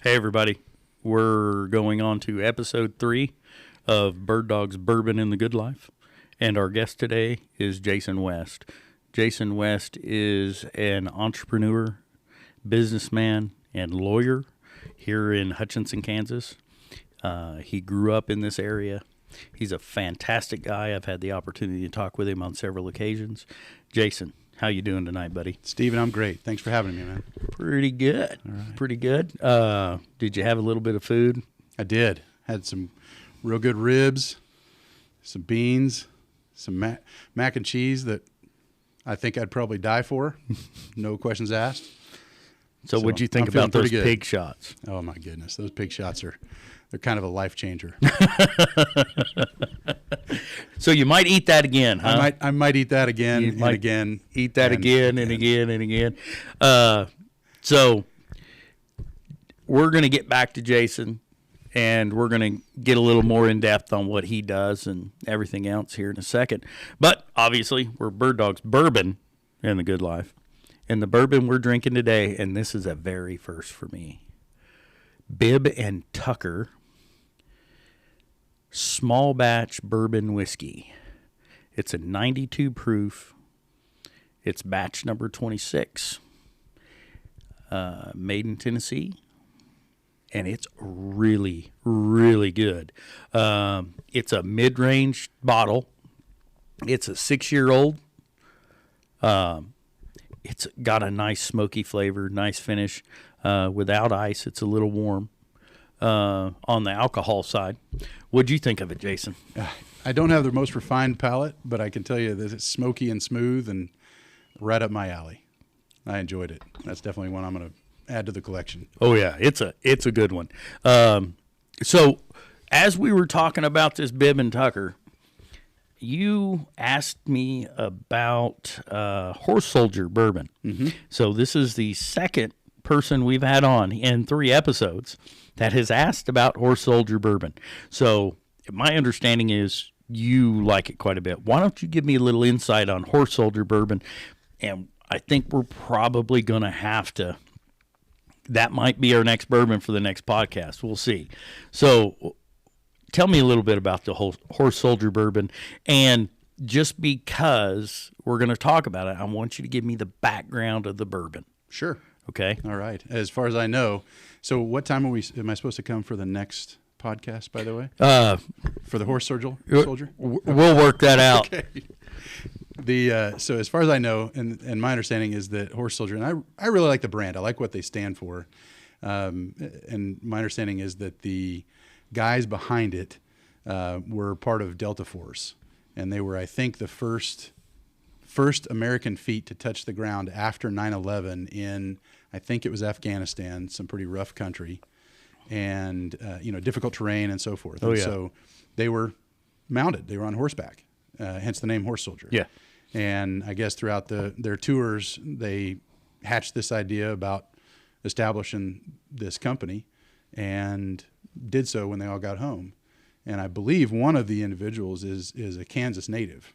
Hey, everybody. We're going on to episode 3 of Birddogs, Bourbon in the Good Life. And our guest today is Jason West. Jason West is an entrepreneur, businessman, and lawyer here in Hutchinson, Kansas. He grew up in this area. He's a fantastic guy. I've had the opportunity to talk with him on several occasions. Jason, how you doing tonight, buddy? Steven, I'm great. Thanks for having me, man. Pretty good. All right. Pretty good. Did you have a little bit of food? I did. Had some real good ribs, some beans, some mac and cheese that I think I'd probably die for. No questions asked. So what'd you think about those pig shots? Oh, my goodness. Those pig shots they're kind of a life changer. So you might eat that again, huh? I might eat that again and again. Eat that again and again and again. So we're going to get back to Jason, and we're going to get a little more in depth on what he does and everything else here in a second. But obviously, we're Birddogs, Bourbon in the Good Life. And the bourbon we're drinking today, and this is a very first for me, Bibb and Tucker small batch bourbon whiskey. It's a 92 proof. It's batch number 26. Made in Tennessee. And it's really, really good. It's a mid-range bottle. It's a 6-year-old. It's got a nice smoky flavor, nice finish. Without ice, it's a little warm. On the alcohol side, what'd you think of it, Jason? I don't have the most refined palate, but I can tell you that it's smoky and smooth and right up my alley. I enjoyed it. That's definitely one I'm going to add to the collection. Oh yeah, it's a good one. So as we were talking about this Bibb and Tucker, you asked me about Horse Soldier bourbon. Mm-hmm. So this is the second person we've had on in 3 episodes that has asked about Horse Soldier bourbon. So my understanding is you like it quite a bit. Why don't you give me a little insight on Horse Soldier bourbon? And I think we're probably going to have to, that might be our next bourbon for the next podcast. We'll see. So tell me a little bit about the whole Horse Soldier bourbon. And just because we're going to talk about it, I want you to give me the background of the bourbon. Sure. Okay. All right. As far as I know, so what time am I supposed to come for the next podcast, by the way? For the Horse Soldier? We'll work that out. Okay. So as far as I know, and my understanding is that Horse Soldier, and I really like the brand. I like what they stand for. And my understanding is that the guys behind it were part of Delta Force. And they were, I think, the first American feet to touch the ground after 9/11 in, I think it was Afghanistan, some pretty rough country, and difficult terrain and so forth. Oh, yeah. So they were mounted; they were on horseback, hence the name Horse Soldier. Yeah. And I guess throughout their tours, they hatched this idea about establishing this company, and did so when they all got home. And I believe one of the individuals is a Kansas native.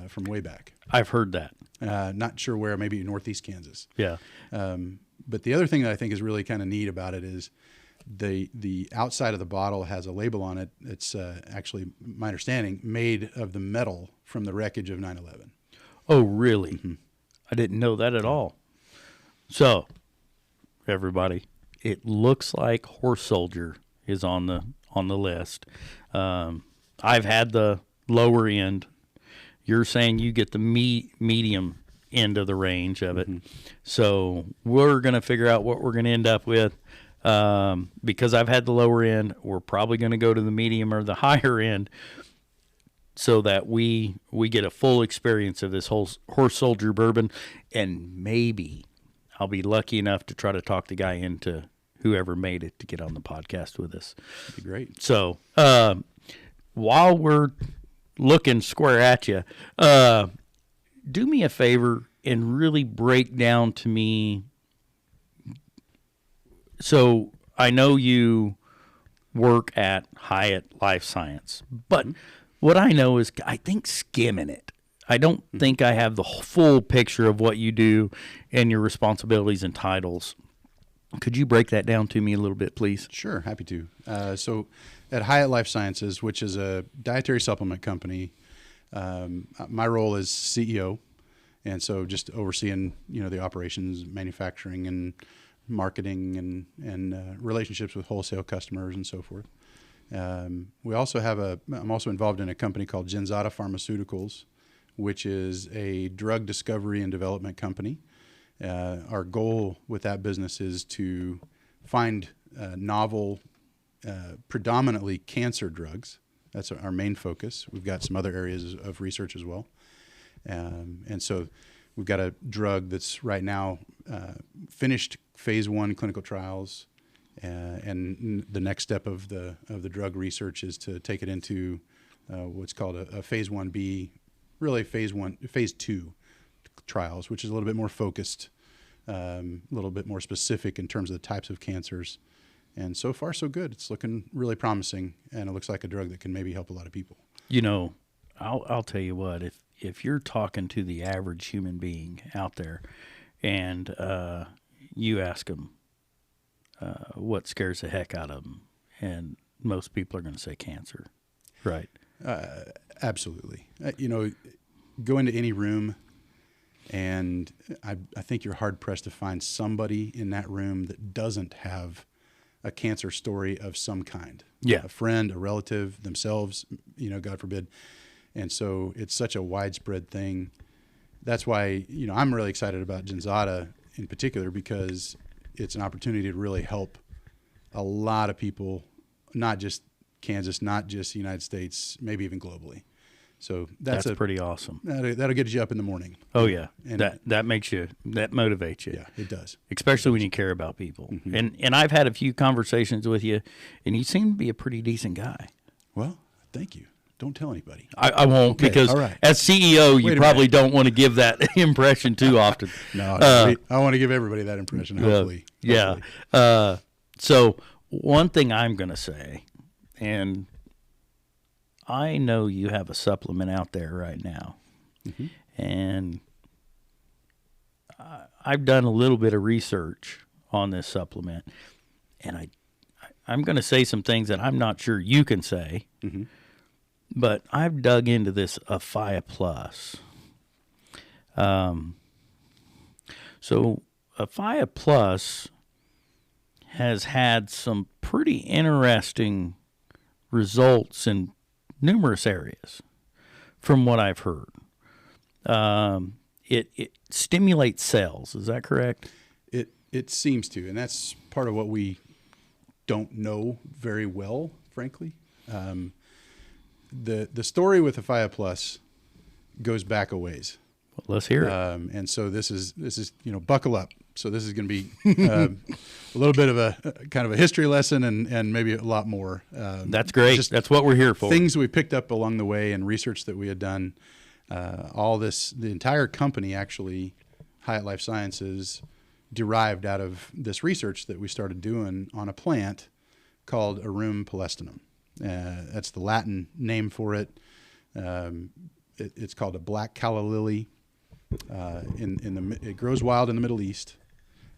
From way back. I've heard that. Not sure where, maybe northeast Kansas. Yeah. But the other thing that I think is really kind of neat about it is the outside of the bottle has a label on it. It's actually, my understanding, made of the metal from the wreckage of 9/11. Oh, really? Mm-hmm. I didn't know that at all. So, everybody, it looks like Horse Soldier is on the list. I've had the lower end. You're saying you get the medium end of the range of it. Mm-hmm. So we're going to figure out what we're going to end up with. Because I've had the lower end, we're probably going to go to the medium or the higher end so that we get a full experience of this whole Horse Soldier bourbon. And maybe I'll be lucky enough to try to talk the guy into whoever made it to get on the podcast with us. That'd be great. So while we're looking square at you, do me a favor and really break down to me. So I know you work at Hyatt Life Sciences, but what I know is I think skimming it. I don't think I have the full picture of what you do and your responsibilities and titles. Could you break that down to me a little bit, please? Sure, happy to. So at Hyatt Life Sciences, which is a dietary supplement company, my role is CEO, and so just overseeing the operations, manufacturing, and marketing, and relationships with wholesale customers and so forth. We also I'm also involved in a company called Sister Pharmaceuticals, which is a drug discovery and development company. Our goal with that business is to find novel, predominantly cancer drugs. That's our main focus. We've got some other areas of research as well. And so we've got a drug that's right now finished phase 1 clinical trials. And the next step of the drug research is to take it into what's called a phase 1B, really phase 2 trials, which is a little bit more focused, a little bit more specific in terms of the types of cancers. And so far, so good. It's looking really promising, and it looks like a drug that can maybe help a lot of people. I'll tell you what, if you're talking to the average human being out there and you ask them what scares the heck out of them, and most people are going to say cancer, right? Absolutely. Go into any room, and I think you're hard-pressed to find somebody in that room that doesn't have a cancer story of some kind. Yeah. A friend, a relative, themselves, God forbid. And so it's such a widespread thing. That's why, I'm really excited about Genzada in particular, because it's an opportunity to really help a lot of people, not just Kansas, not just the United States, maybe even globally. So that's pretty awesome. That'll get you up in the morning. Oh yeah, and that motivates you. Yeah, it does. Especially when you care about people. Mm-hmm. And I've had a few conversations with you, and you seem to be a pretty decent guy. Well, thank you. Don't tell anybody. I won't, okay, because right. as CEO, you probably don't want to give that impression too often. No, I want to give everybody that impression. Hopefully. Yeah. So one thing I'm going to say, and I know you have a supplement out there right now, mm-hmm. and I've done a little bit of research on this supplement, and I'm going to say some things that I'm not sure you can say, mm-hmm. but I've dug into this Afia Plus. So Afia Plus has had some pretty interesting results in numerous areas, from what I've heard. It stimulates cells. Is that correct? It seems to, and that's part of what we don't know very well, frankly. The story with Afia Plus goes back a ways. Well, let's hear it. And so this is buckle up. So this is going to be a little bit of a kind of a history lesson, and maybe a lot more. That's great. That's what we're here for. Things we picked up along the way and research that we had done. The entire company, actually, Hyatt Life Sciences, derived out of this research that we started doing on a plant called Arum palestinum. That's the Latin name for it. It's called a black calla lily. It grows wild in the Middle East,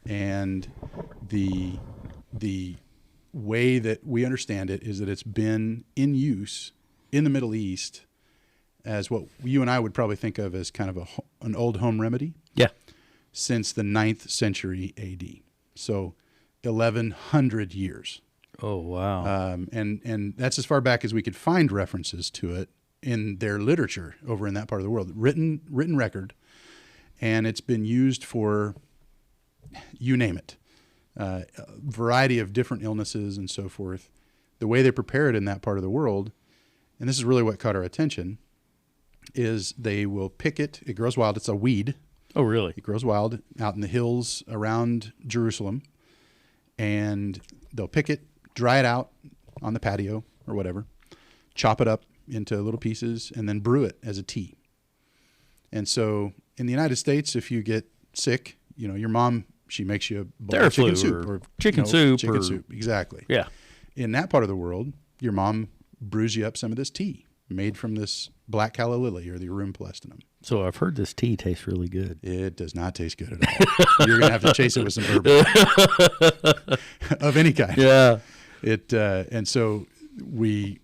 and the way that we understand it is that it's been in use in the Middle East as what you and I would probably think of as kind of an old home remedy. Yeah. Since the 9th century AD, so 1,100 years. Oh wow! And that's as far back as we could find references to it in their literature over in that part of the world, written record. And it's been used for, you name it, a variety of different illnesses and so forth. The way they prepare it in that part of the world, and this is really what caught our attention, is they will pick it. It grows wild. It's a weed. Oh, really? It grows wild out in the hills around Jerusalem. And they'll pick it, dry it out on the patio or whatever, chop it up into little pieces, and then brew it as a tea. And so in the United States, if you get sick, your mom, she makes you a bowl of chicken soup. Or chicken soup. Chicken soup, exactly. Yeah. In that part of the world, your mom brews you up some of this tea made from this black calla lily or the Arum palestinum. So I've heard this tea tastes really good. It does not taste good at all. You're going to have to chase it with some bourbon of any kind. Yeah. And so we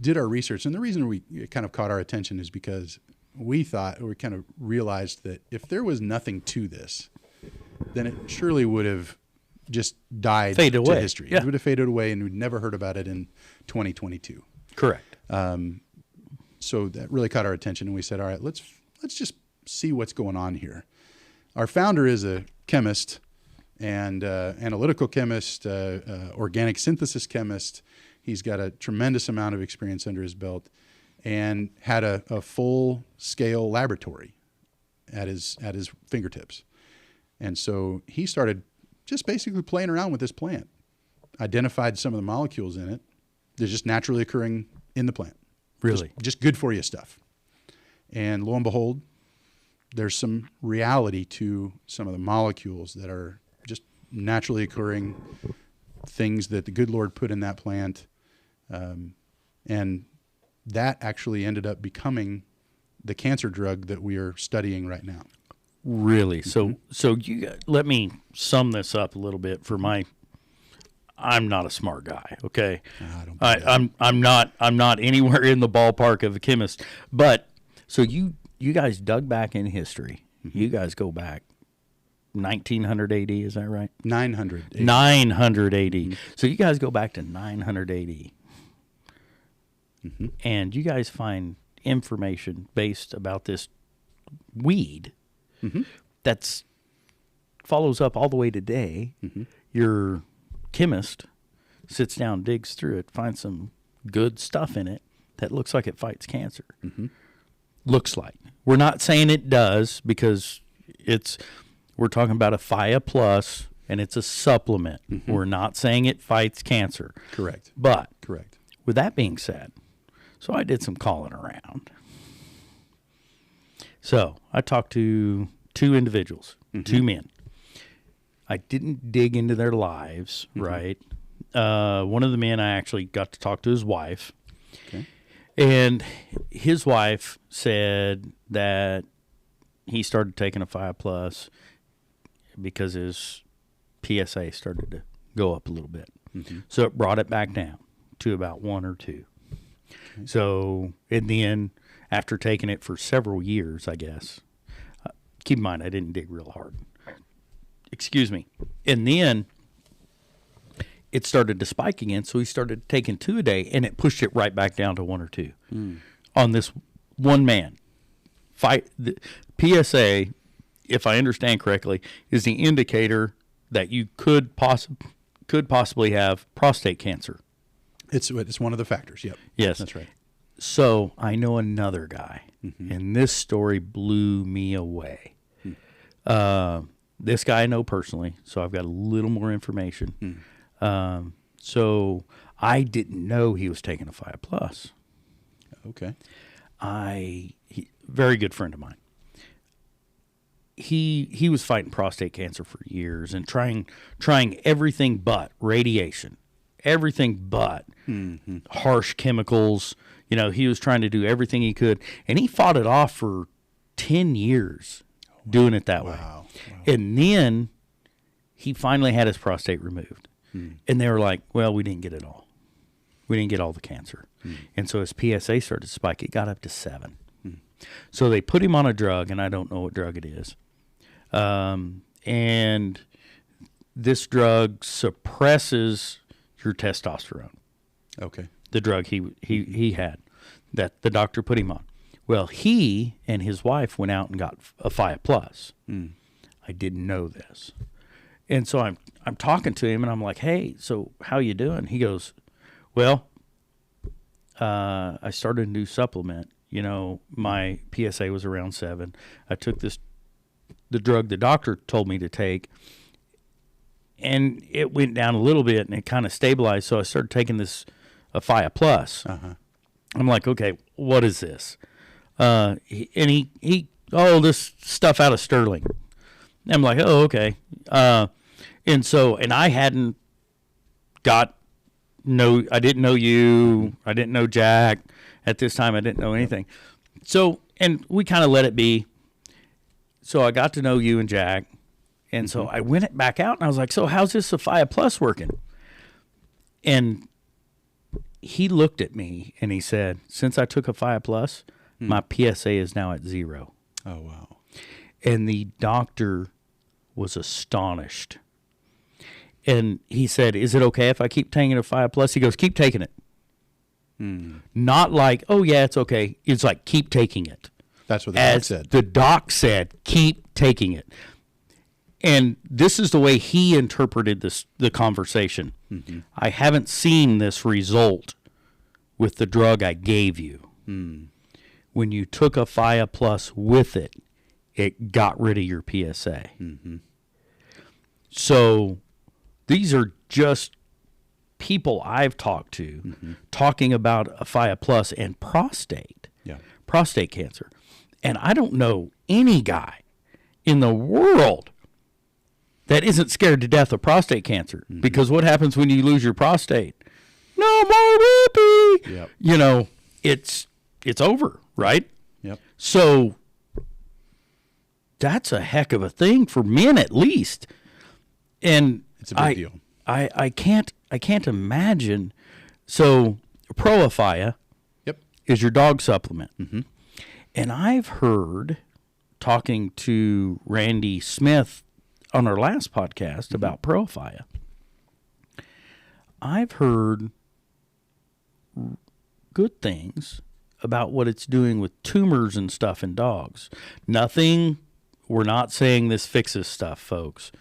did our research, and the reason it kind of caught our attention is because we kind of realized that if there was nothing to this, then it surely would have just died Faded to away. history. Yeah. It would have faded away, and we'd never heard about it in 2022. Correct. So that really caught our attention, and we said, all right, let's just see what's going on here. Our founder is a chemist and analytical chemist, organic synthesis chemist. He's got a tremendous amount of experience under his belt and had a full-scale laboratory at his fingertips. And so he started just basically playing around with this plant, identified some of the molecules in it. They're just naturally occurring in the plant. Really? Just good for you stuff. And lo and behold, there's some reality to some of the molecules that are just naturally occurring things that the good Lord put in that plant. And that actually ended up becoming the cancer drug that we are studying right now. Really? So you let me sum this up a little bit for I'm not a smart guy, okay? I'm not anywhere in the ballpark of a chemist. But so you guys dug back in history. Mm-hmm. You guys go back 1900 AD, is that right? 900 AD. 900 AD. Mm-hmm. So you guys go back to 900 AD. Mm-hmm. And you guys find information based about this weed mm-hmm. that's follows up all the way today. Mm-hmm. Your chemist sits down, digs through it, finds some good stuff in it that looks like it fights cancer. Mm-hmm. Looks like. We're not saying it does because we're talking about a Phia Plus and it's a supplement. Mm-hmm. We're not saying it fights cancer. Correct. But Correct. with that being said, so I did some calling around. So I talked to two individuals, mm-hmm. two men. I didn't dig into their lives, mm-hmm. right? One of the men, I actually got to talk to his wife. Okay. And his wife said that he started taking a Phia Plus because his PSA started to go up a little bit. Mm-hmm. So it brought it back down to about 1 or 2. Okay. So in the end, after taking it for several years, I guess, keep in mind I didn't dig real hard. Excuse me. And then it started to spike again, so he started taking 2 a day, and it pushed it right back down to 1 or 2 on this one man. The PSA, if I understand correctly, is the indicator that you could possibly have prostate cancer. It's one of the factors. Yep. Yes, that's right. So I know another guy, mm-hmm. and this story blew me away. This guy I know personally, so I've got a little more information. So I didn't know he was taking a Phia Plus. Okay. Very good friend of mine. He was fighting prostate cancer for years and trying everything but radiation, everything but mm-hmm. harsh chemicals. You know, he was trying to do everything he could, and he fought it off for 10 years doing it that way. Wow. And then he finally had his prostate removed. And they were like, well, we didn't get it all. We didn't get all the cancer. And so his PSA started to spike. It got up to 7. So they put him on a drug, and I don't know what drug it is. And this drug suppresses your testosterone. Okay. The drug he had that the doctor put him on. Well, he and his wife went out and got a Phia Plus. I didn't know this. And so I'm talking to him, and I'm like, hey, so how you doing? He goes, well, I started a new supplement. You know, my PSA was around 7. I took the drug the doctor told me to take, and it went down a little bit, and it kind of stabilized, so I started taking a Phia Plus. Uh-huh. I'm like, okay, what is this? He this stuff out of Sterling. I'm like, oh, okay. And I hadn't I didn't know you. I didn't know Jack. At this time, I didn't know anything. So, and we kind of let it be. So I got to know you and Jack. And so I went it back out and I was like, so how's this Sophia Plus working? And he looked at me and he said, since I took a Sophia Plus, my PSA is now at 0. Oh, wow. And the doctor was astonished. And he said, is it okay if I keep taking a Sophia Plus? He goes, keep taking it. Not like, oh, yeah, it's okay. It's like, keep taking it. That's what the doc said. The doc said, keep taking it. And this is the way he interpreted the conversation. I haven't seen this result with the drug I gave you. When you took a Sophia Plus with it, it got rid of your PSA. So these are just people I've talked to talking about a Sophia Plus and prostate cancer. And I don't know any guy in the world that isn't scared to death of prostate cancer. Because what happens when you lose your prostate? No more whoopee. Yep. You know, it's over, right? Yep. So that's a heck of a thing for men, at least. And It's a big deal. I can't imagine. So Proafia is your dog supplement. And I've heard, talking to Randy Smith on our last podcast about Proafia, I've heard good things about what it's doing with tumors and stuff in dogs. Nothing, we're not saying this fixes stuff, folks.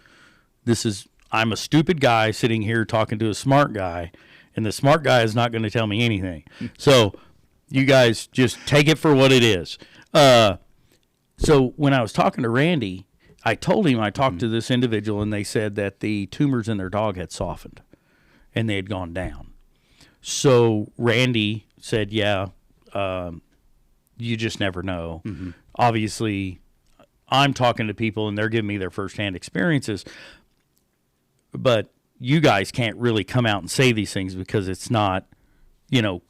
I'm a stupid guy sitting here talking to a smart guy, and the smart guy is not going to tell me anything. So you guys just take it for what it is. So when I was talking to Randy, I told him I talked to this individual, and they said that the tumors in their dog had softened, and they had gone down. So Randy said, yeah, you just never know. Obviously, I'm talking to people, and they're giving me their firsthand experiences, but you guys can't really come out and say these things because it's not,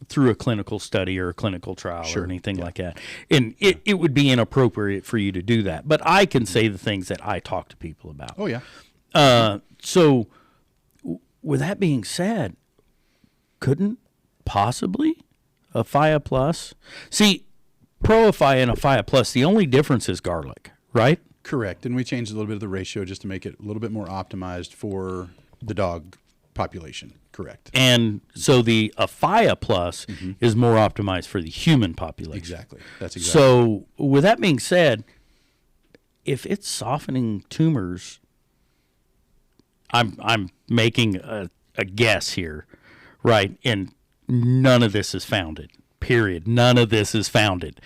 through a clinical study or a clinical trial or anything like that. And it would be inappropriate for you to do that. But I can say the things that I talk to people about. Oh, yeah. So with that being said, couldn't possibly a Sophia Plus? See, Proafia and a Sophia Plus, the only difference is garlic, right? Correct. And we changed a little bit of the ratio just to make it a little bit more optimized for the dog population. Correct. And so the Sophia Plus is more optimized for the human population. Exactly. That's exactly. So with that being said, if it's softening tumors, I'm making a guess here, right? And none of this is founded. Period. None of this is founded.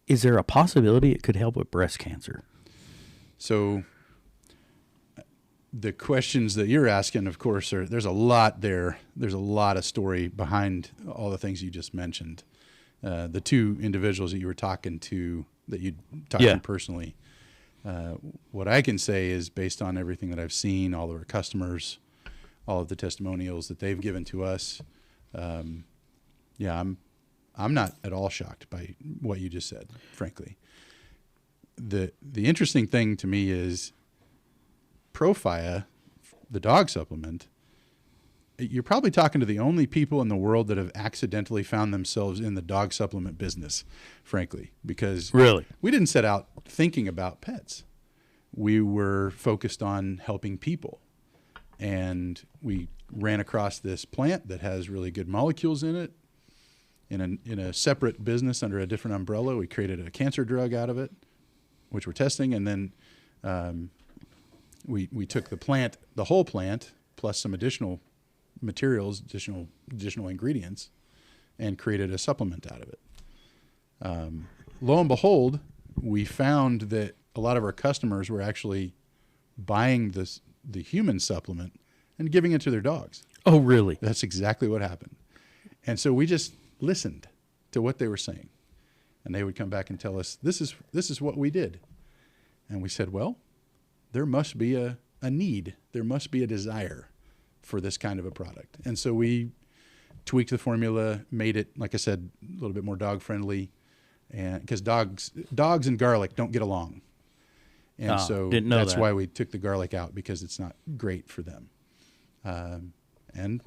Is there a possibility it could help with breast cancer? So the questions that you're asking, of course, there's a lot there. There's a lot of story behind all the things you just mentioned. The two individuals that you were talking to, that you talked to personally, what I can say is based on everything that I've seen, all of our customers, all of the testimonials that they've given to us, I'm not at all shocked by what you just said, frankly. The interesting thing to me is Proafia, the dog supplement, you're probably talking to the only people in the world that have accidentally found themselves in the dog supplement business, frankly, because really, we didn't set out thinking about pets. We were focused on helping people. And we ran across this plant that has really good molecules in it. In a separate business under a different umbrella, we created a cancer drug out of it, which we're testing. And then we took the whole plant, plus some additional materials, additional ingredients, and created a supplement out of it. Lo and behold, we found that a lot of our customers were actually buying the human supplement and giving it to their dogs. Oh, really? That's exactly what happened. And so we just listened to what they were saying, and they would come back and tell us, this is what we did. And we said, well, there must be a need. There must be a desire for this kind of a product. And so we tweaked the formula, made it, like I said, a little bit more dog friendly, and because dogs and garlic don't get along, and so that's why we took the garlic out, because it's not great for them. And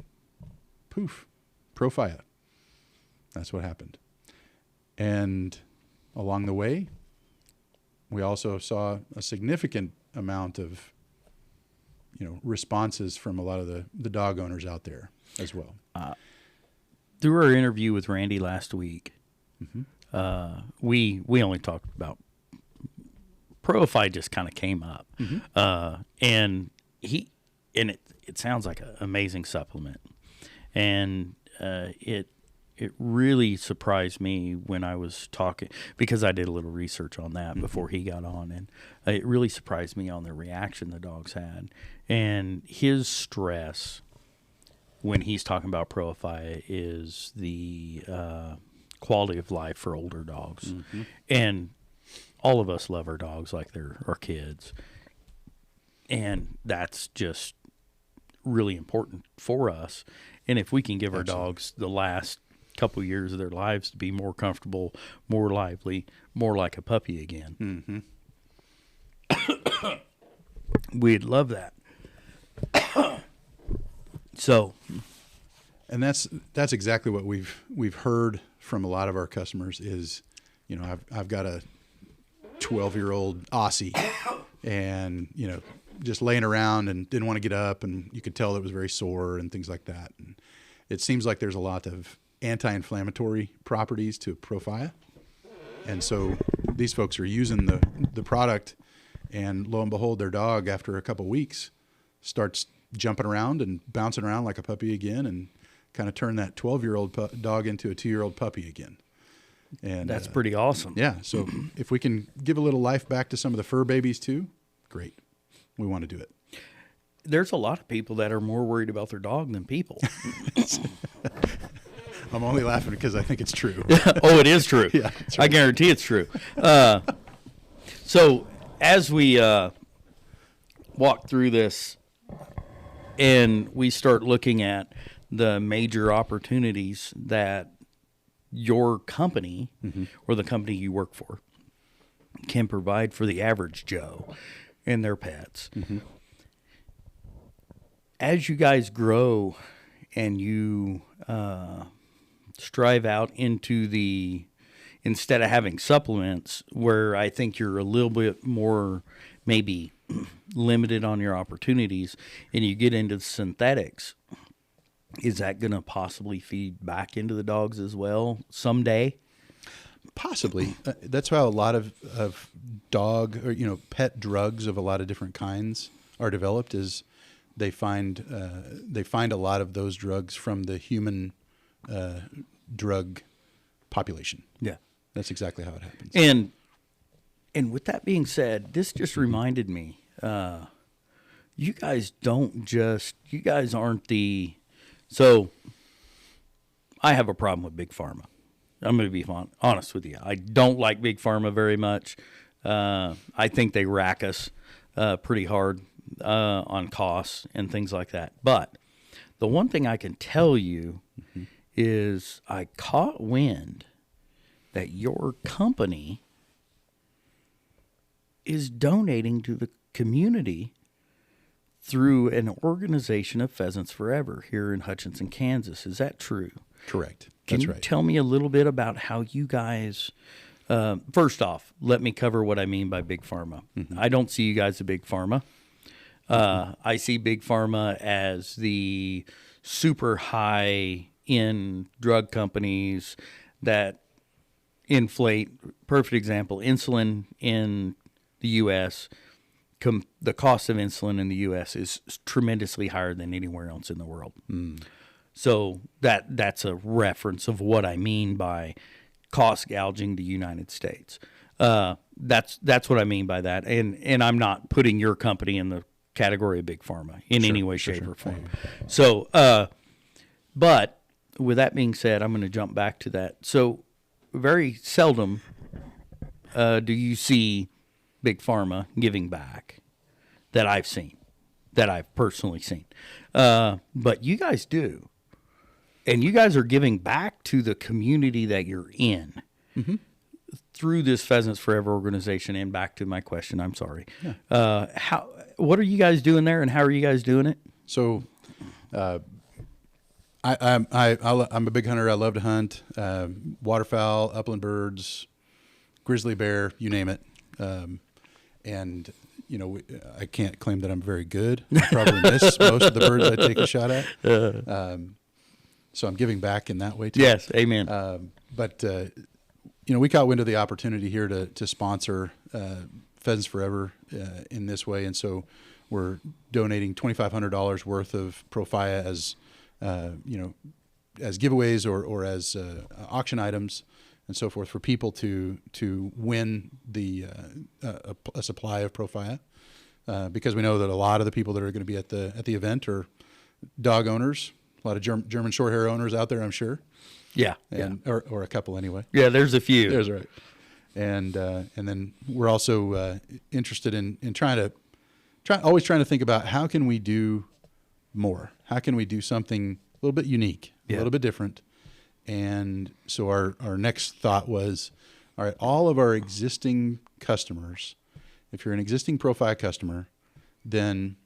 poof, Profia. That's what happened. And along the way, we also saw a significant amount of, responses from a lot of the dog owners out there as well. Through our interview with Randy last week, we only talked about Profia. Just kind of came up, and it sounds like an amazing supplement, and it really surprised me when I was talking, because I did a little research on that before he got on, and it really surprised me on the reaction the dogs had, and his stress when he's talking about Profia is the quality of life for older dogs. And all of us love our dogs like they're our kids, and that's just really important for us. And if we can give our dogs the last couple years of their lives to be more comfortable, more lively, more like a puppy again, we'd love that. So, and that's exactly what we've heard from a lot of our customers is, I've got a 12-year-old Aussie, and just laying around and didn't want to get up, and you could tell it was very sore and things like that. And it seems like there's a lot of anti-inflammatory properties to Profia, and so these folks are using the product, and lo and behold, their dog after a couple weeks starts jumping around and bouncing around like a puppy again, and kind of turn that 12-year-old dog into a 2-year-old puppy again. And that's pretty awesome. Yeah. So if we can give a little life back to some of the fur babies too, great. We want to do it. There's a lot of people that are more worried about their dog than people. I'm only laughing because I think it's true. Oh, it is true. Yeah, I guarantee it's true. So as we walk through this and we start looking at the major opportunities that your company or the company you work for can provide for the average Joe and their pets. As you guys grow and you strive out into instead of having supplements, where I think you're a little bit more maybe limited on your opportunities, and you get into synthetics, is that going to possibly feed back into the dogs as well someday? Possibly. That's how a lot of dog or pet drugs of a lot of different kinds are developed. Is they find a lot of those drugs from the human drug population. Yeah, that's exactly how it happens. And with that being said, this just reminded me. You guys aren't the. So, I have a problem with Big Pharma. I'm going to be honest with you. I don't like Big Pharma very much. I think they rack us pretty hard on costs and things like that. But the one thing I can tell you is I caught wind that your company is donating to the community through an organization of Pheasants Forever here in Hutchinson, Kansas. Is that true? Correct. Can you tell me a little bit about how you guys, first off, let me cover what I mean by Big Pharma. I don't see you guys as Big Pharma. I see Big Pharma as the super high-end drug companies that inflate. Perfect example, insulin in the U.S., the cost of insulin in the U.S. is tremendously higher than anywhere else in the world. So that's a reference of what I mean by cost gouging the United States. That's what I mean by that. And I'm not putting your company in the category of Big Pharma in any way, shape, or form. So, but with that being said, I'm going to jump back to that. So very seldom do you see Big Pharma giving back that I've seen, that I've personally seen. But you guys do. And you guys are giving back to the community that you're in through this Pheasants Forever organization, and back to my question, I'm sorry. Yeah. What are you guys doing there, and how are you guys doing it? So, I'm a big hunter. I love to hunt waterfowl, upland birds, grizzly bear, you name it. And I can't claim that I'm very good. I probably miss most of the birds I take a shot at. So I'm giving back in that way too. Yes, amen. But we caught wind of the opportunity here to sponsor Pheasants Forever in this way, and so we're donating $2,500 worth of Profia as as giveaways or as auction items and so forth for people to win a supply of Profia, because we know that a lot of the people that are going to be at the event are dog owners, a lot of German Shorthair owners out there, I'm sure. Yeah, or a couple anyway. Yeah, there's a few. There's right. And then we're also interested in always trying to think about how can we do more? How can we do something a little bit unique, a little bit different? And so our next thought was, all right, all of our existing customers, if you're an existing Profile customer, then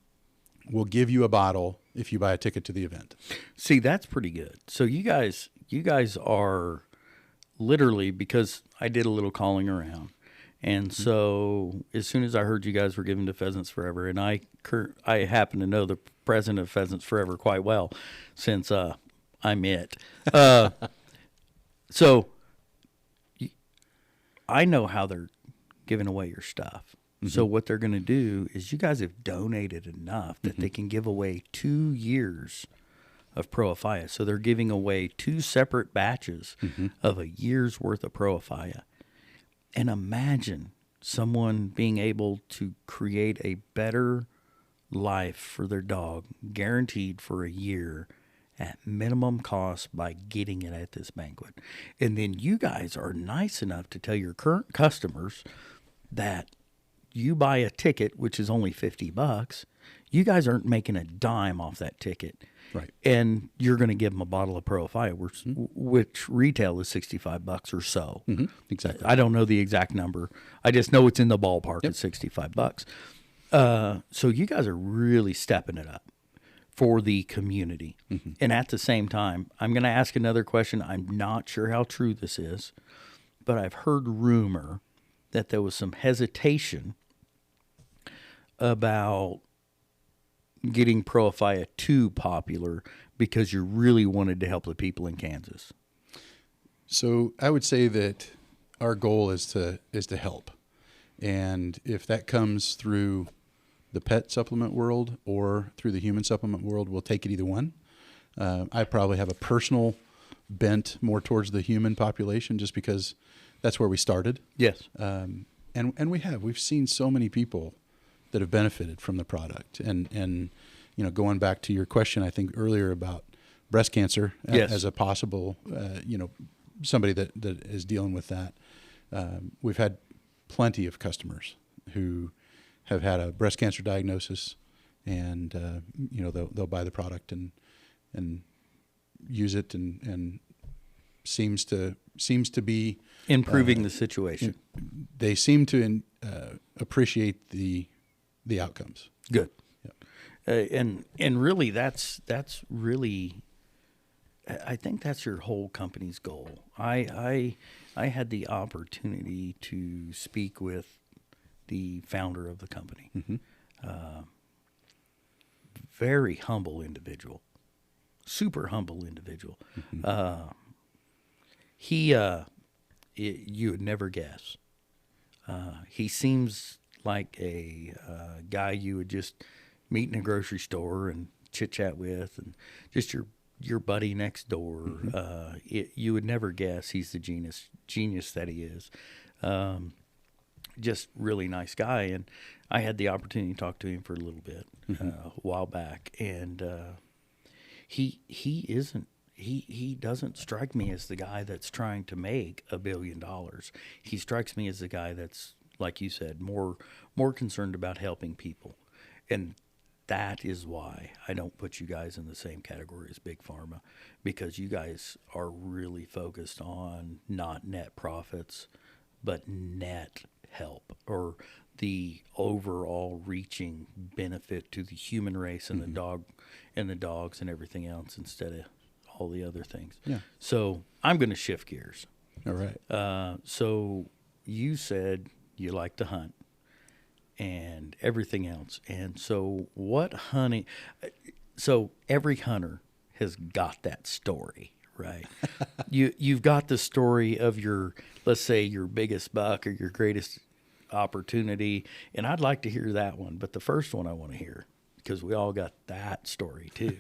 we'll give you a bottle if you buy a ticket to the event. See, that's pretty good. So you guys are literally, because I did a little calling around, and so as soon as I heard you guys were giving to Pheasants Forever, and I happen to know the president of Pheasants Forever quite well, since I'm it. So I know how they're giving away your stuff. Mm-hmm. So what they're going to do is you guys have donated enough that they can give away 2 years of Profia. So they're giving away 2 separate batches of a year's worth of Profia. And imagine someone being able to create a better life for their dog, guaranteed for a year at minimum cost by getting it at this banquet. And then you guys are nice enough to tell your current customers that you buy a ticket, which is only $50, you guys aren't making a dime off that ticket. Right. And you're going to give them a bottle of Profia, which retail is $65 or so. Mm-hmm. Exactly. I don't know the exact number. I just know it's in the ballpark at $65. So you guys are really stepping it up for the community. Mm-hmm. And at the same time, I'm going to ask another question. I'm not sure how true this is, but I've heard rumor that there was some hesitation about getting Profia too popular because you really wanted to help the people in Kansas. So I would say that our goal is to help. And if that comes through the pet supplement world or through the human supplement world, we'll take it either one. I probably have a personal bent more towards the human population just because that's where we started. Yes. And we've seen so many people that have benefited from the product. And going back to your question, I think earlier about breast cancer as a possible, somebody that is dealing with that. We've had plenty of customers who have had a breast cancer diagnosis, and they'll buy the product and use it, and seems to be improving the situation. They seem to appreciate the outcomes. Good. And really that's really, I think that's your whole company's goal. I had the opportunity to speak with the founder of the company. Mm-hmm. Very humble individual, super humble individual. Mm-hmm. You would never guess. He seems like a guy you would just meet in a grocery store and chit-chat with, and just your buddy next door. Mm-hmm. You would never guess he's the genius that he is. Just really nice guy, and I had the opportunity to talk to him for a little bit a while back, and he doesn't strike me as the guy that's trying to make $1 billion. He strikes me as the guy that's, like you said, more concerned about helping people, and that is why I don't put you guys in the same category as Big Pharma, because you guys are really focused on not net profits, but net help or the overall reaching benefit to the human race and the dogs and everything else instead of all the other things. Yeah. So I'm going to shift gears. All right. So you said you like to hunt and everything else. And so what hunting, so every hunter has got that story, right? You've got the story of your, let's say your biggest buck or your greatest opportunity. And I'd like to hear that one. But the first one I want to hear, because we all got that story too,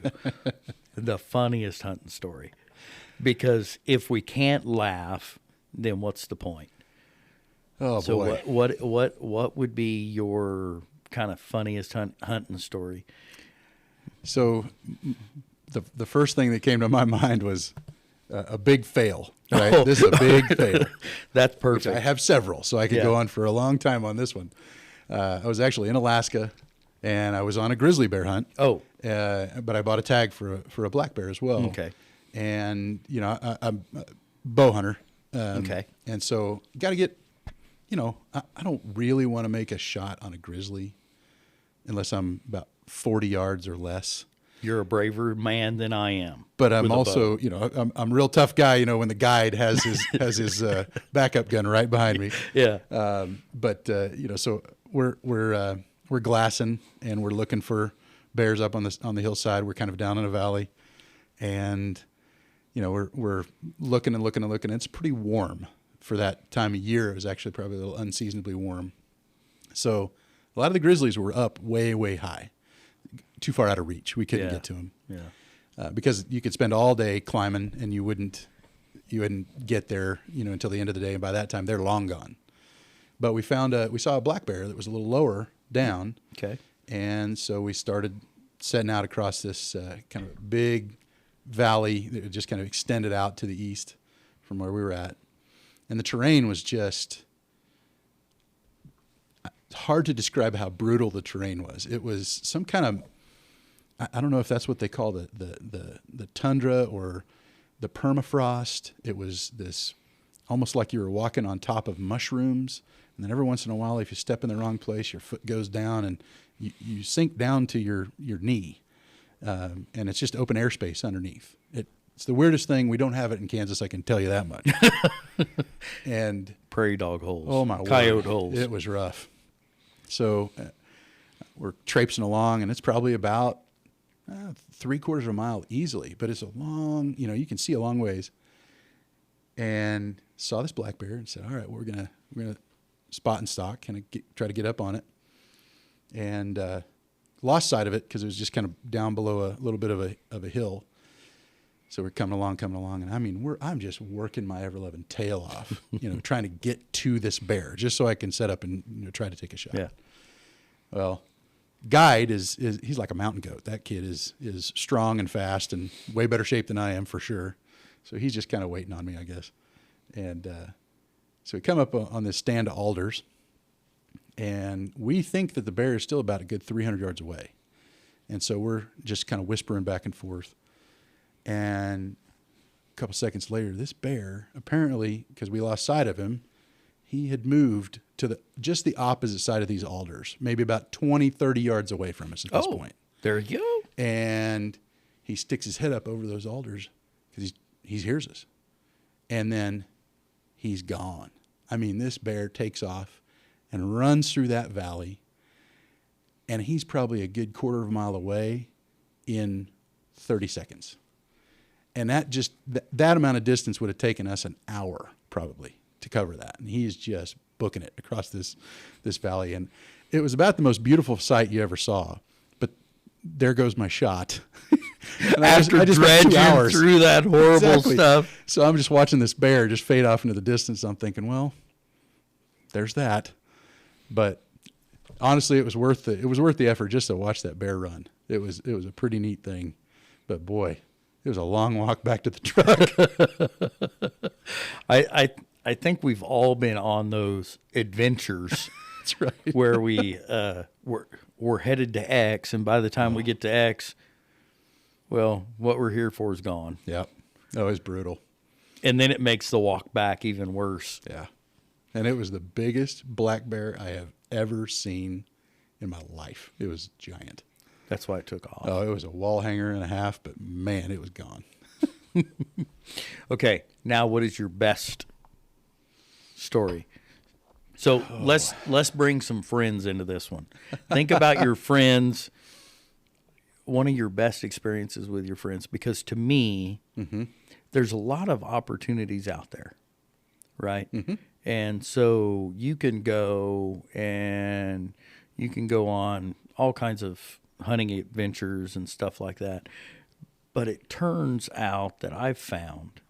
the funniest hunting story. Because if we can't laugh, then what's the point? Oh, so boy. what would be your kind of funniest hunting story? So the first thing that came to my mind was a big fail. Right? Oh. This is a big fail. That's Which perfect. I have several, so I could go on for a long time on this one. I was actually in Alaska, and I was on a grizzly bear hunt. Oh. But I bought a tag for a black bear as well. Okay. And, I'm a bow hunter. Okay. And so got to get, I don't really want to make a shot on a grizzly unless I'm about 40 yards or less. You're a braver man than I am. But I'm with a also, bow. I'm a real tough guy, when the guide has his backup gun right behind me. Yeah. So we're glassing and we're looking for bears up on the hillside. We're kind of down in a valley, and we're looking and looking and looking. It's pretty warm for that time of year. It was actually probably a little unseasonably warm. So a lot of the grizzlies were up way, way high, too far out of reach. We couldn't get to them. Yeah. Because you could spend all day climbing and you wouldn't get there, until the end of the day. And by that time they're long gone. But we saw a black bear that was a little lower down. Okay. And so we started setting out across this kind of big valley that just kind of extended out to the east from where we were at. And the terrain was just hard to describe how brutal the terrain was. It was some kind of, I don't know if that's what they call the tundra or the permafrost. It was this almost like you were walking on top of mushrooms. And then every once in a while, if you step in the wrong place, your foot goes down and you sink down to your knee. And it's just open airspace underneath. It's the weirdest thing. We don't have it in Kansas, I can tell you that much. And Prairie dog holes. oh my Coyote word, holes. it was rough. So we're traipsing along, and it's probably about 3/4 of a mile easily, but it's a long, you can see a long ways. And saw this black bear and said, all right, we're gonna spot and stalk, kind of try to get up on it. And lost sight of it because it was just kind of down below a little bit of a hill. So we're coming along, and I mean, I'm just working my ever-loving tail off, trying to get to this bear just so I can set up and try to take a shot. Yeah. Well, guide he's like a mountain goat. That kid is strong and fast and way better shape than I am for sure. So he's just kind of waiting on me, I guess. And so we come up on this stand of alders, and we think that the bear is still about a good 300 yards away. And so we're just kind of whispering back and forth. And a couple seconds later, this bear, apparently, because we lost sight of him, he had moved to just the opposite side of these alders, maybe about 20, 30 yards away from us at this point. There you go. And he sticks his head up over those alders because he hears us. And then he's gone. I mean, this bear takes off and runs through that valley. And he's probably a good 1/4 of a mile away in 30 seconds. And that amount of distance would have taken us an hour probably to cover that. And he's just booking it across this valley. And it was about the most beautiful sight you ever saw. But there goes my shot. And After I just spent 2 dredging hours through that horrible Exactly. stuff. So I'm just watching this bear just fade off into the distance. I'm thinking, well, there's that. But honestly, it was worth the effort just to watch that bear run. It was a pretty neat thing. But boy, it was a long walk back to the truck. I think we've all been on those adventures. That's right. Where we're headed to X, and by the time we get to X, well, what we're here for is gone. Yep. That was brutal. And then it makes the walk back even worse. Yeah. And it was the biggest black bear I have ever seen in my life. It was giant. That's why it took off. Oh, it was a wall hanger and a half, but man, it was gone. Okay, now what is your best story? So let's bring some friends into this one. Think about your friends. One of your best experiences with your friends, because to me, there's a lot of opportunities out there, right? And so you can go on all kinds of hunting adventures and stuff like that. But it turns out that I've found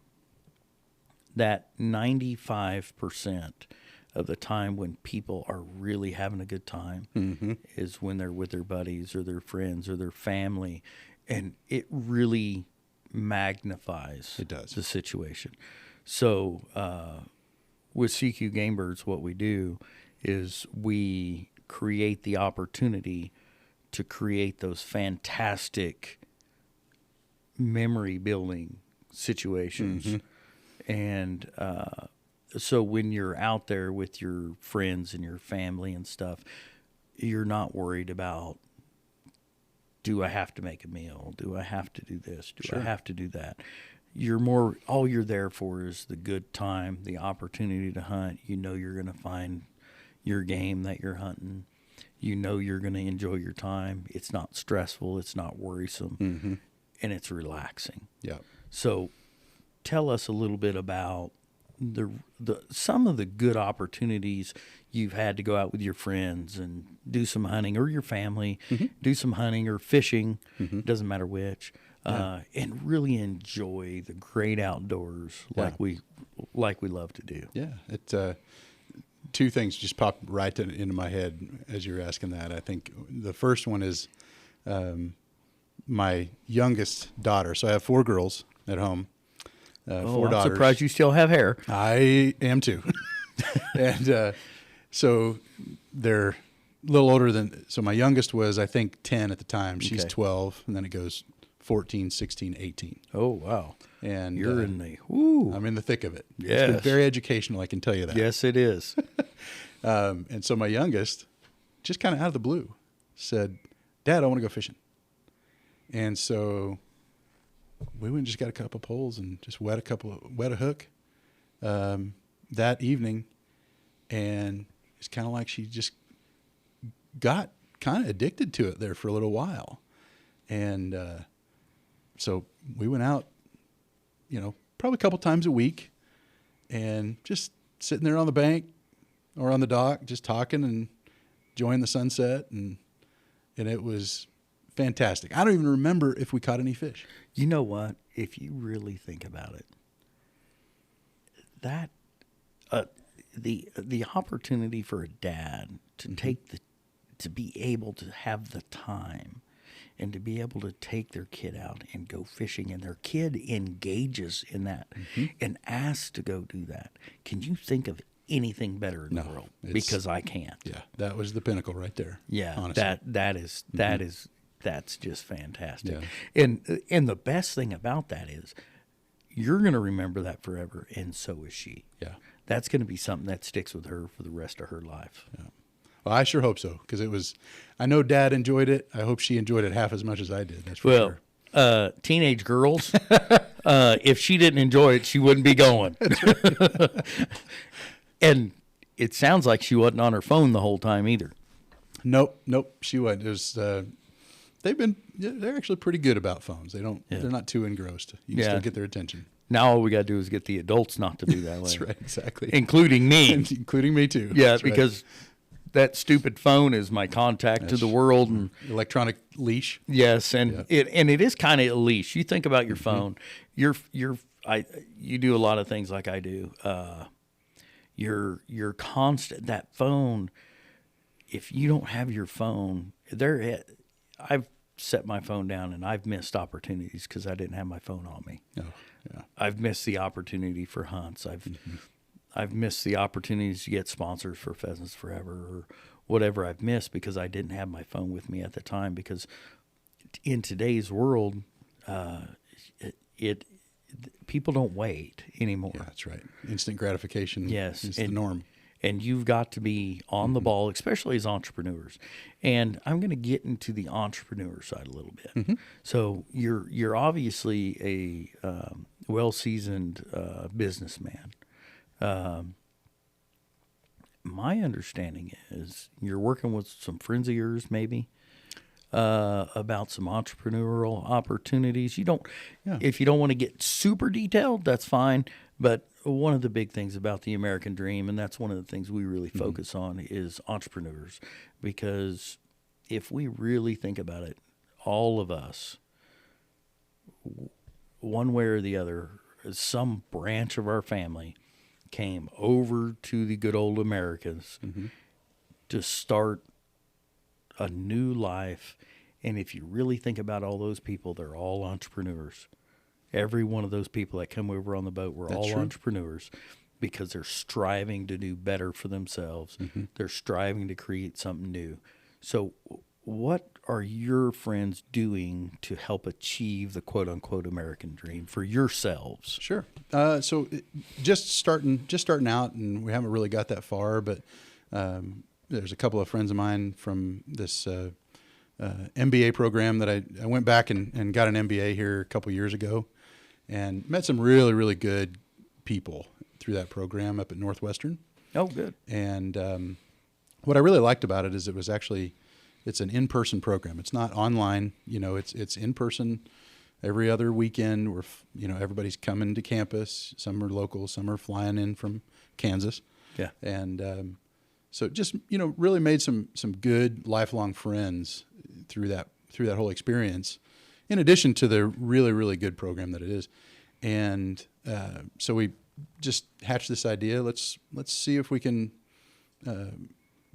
that 95% of the time when people are really having a good time is when they're with their buddies or their friends or their family. And it really magnifies the situation. So with CQ Game Birds, what we do is we create the opportunity to create those fantastic memory building situations. And so when you're out there with your friends and your family and stuff, you're not worried about, do I have to make a meal? Do I have to do this? Do I have to do that? All you're there for is the good time, the opportunity to hunt. You know you're going to find your game that you're hunting. You know you're going to enjoy your time. It's not stressful. It's not worrisome. And it's relaxing. Yeah. So tell us a little bit about some of the good opportunities you've had to go out with your friends and do some hunting, or your family, do some hunting or fishing, doesn't matter which, and really enjoy the great outdoors like we love to do. Yeah. Two things just popped right into my head as you were asking that. I think the first one is my youngest daughter. So I have 4 girls at home. 4 daughters. I'm surprised you still have hair. I am too. And so they're a little older so my youngest was, I think, 10 at the time. She's 12, and then it goes 14, 16, 18. Oh, wow. And you're I'm in the thick of it. Yes. It's been very educational, I can tell you that. Yes, it is. And so my youngest, just kind of out of the blue, said, Dad, I want to go fishing. And so we went and just got a couple poles and just wet a hook that evening. And it's kind of like she just got kind of addicted to it there for a little while. And so we went out, probably a couple times a week, and just sitting there on the bank or on the dock, just talking and enjoying the sunset. And it was fantastic. I don't even remember if we caught any fish. You know what? If you really think about it, that the opportunity for a dad to to be able to have the time and to be able to take their kid out and go fishing, and their kid engages in that and asks to go do that. Can you think of anything better in the world? Because I can't. Yeah, that was the pinnacle right there. Yeah, honestly. That's just fantastic. Yeah. And the best thing about that is you're going to remember that forever, and so is she. Yeah. That's going to be something that sticks with her for the rest of her life. Yeah. Well, I sure hope so, because I know Dad enjoyed it. I hope she enjoyed it half as much as I did. That's for sure. Teenage girls, if she didn't enjoy it, she wouldn't be going. That's right. And it sounds like she wasn't on her phone the whole time either. Nope, she wasn't. It was, they're actually pretty good about phones. They're not too engrossed. You can still get their attention. Now all we got to do is get the adults not to do that. That's right, exactly. Including me. Including me too. Yeah, that's because that stupid phone is my contact to the world. And electronic leash. Yes, and it is kind of a leash. You think about your phone. You do a lot of things like I do. You're constant. That phone, if you don't have your phone, I've set my phone down and I've missed opportunities because I didn't have my phone on me. Oh, yeah. I've missed the opportunity for hunts. I've missed the opportunities to get sponsors for Pheasants Forever or whatever I've missed because I didn't have my phone with me at the time. Because in today's world, people don't wait anymore. Yeah, that's right. Instant gratification is the norm. and you've got to be on the ball, especially as entrepreneurs. And I'm going to get into the entrepreneur side a little bit. So you're obviously a well-seasoned businessman. My understanding is you're working with some friends of yours, maybe, about some entrepreneurial opportunities. You don't, if you don't want to get super detailed, that's fine. But one of the big things about the American dream, and that's one of the things we really focus on, is entrepreneurs. Because if we really think about it, all of us, one way or the other, some branch of our family came over to the good old Americas to start a new life. And if you really think about all those people, they're all entrepreneurs. Every one of those people that come over on the boat were all entrepreneurs, because they're striving to do better for themselves. They're striving to create something new. So what are your friends doing to help achieve the quote unquote American dream for yourselves? Sure. So just starting out, and we haven't really got that far, but there's a couple of friends of mine from this MBA program that I went back and got an MBA here a couple years ago, and met some really, really good people through that program up at Northwestern. Oh, good. And what I really liked about it is it's an in-person program. It's not online. It's in-person every other weekend where, everybody's coming to campus. Some are local, some are flying in from Kansas. Yeah. And so just, really made some good lifelong friends through that whole experience, in addition to the really, really good program that it is. And so we just hatched this idea. Let's see if we can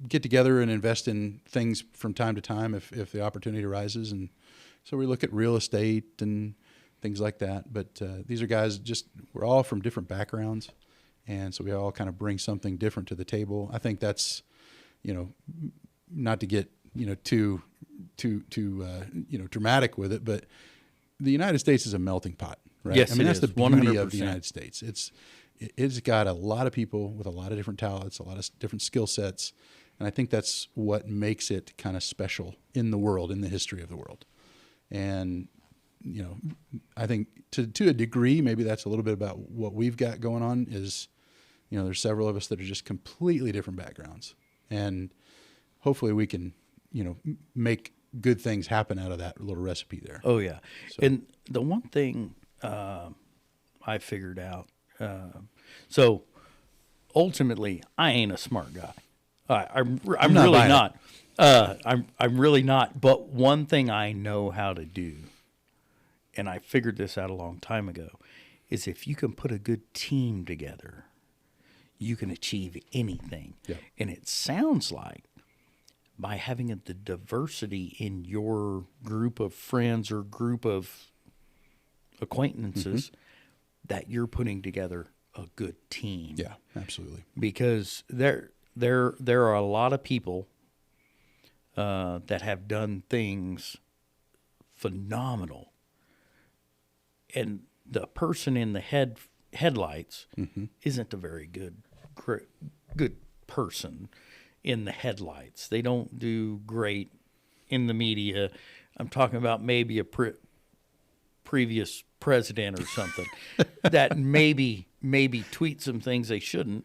get together and invest in things from time to time if the opportunity arises. And so we look at real estate and things like that. But these are guys, we're all from different backgrounds. And so we all kind of bring something different to the table. I think that's, not to get, too dramatic with it, but the United States is a melting pot, right? Yes, that's the beauty 100%. of the United States. It's got a lot of people with a lot of different talents, a lot of different skill sets. And I think that's what makes it kind of special in the world, in the history of the world. And, I think to a degree, maybe that's a little bit about what we've got going on is, there's several of us that are just completely different backgrounds. And hopefully we can, make good things happen out of that little recipe there. Oh, yeah. So. And the one thing I figured out, so ultimately, I ain't a smart guy. I'm really not. I'm really not. But one thing I know how to do, and I figured this out a long time ago, is if you can put a good team together, you can achieve anything. Yep. And it sounds like by having the diversity in your group of friends or group of acquaintances, that you're putting together a good team. Yeah, absolutely. Because there are a lot of people that have done things phenomenal, and the person in the headlights isn't a very good person in the headlights. They don't do great in the media. I'm talking about maybe a previous president or something that maybe tweet some things they shouldn't.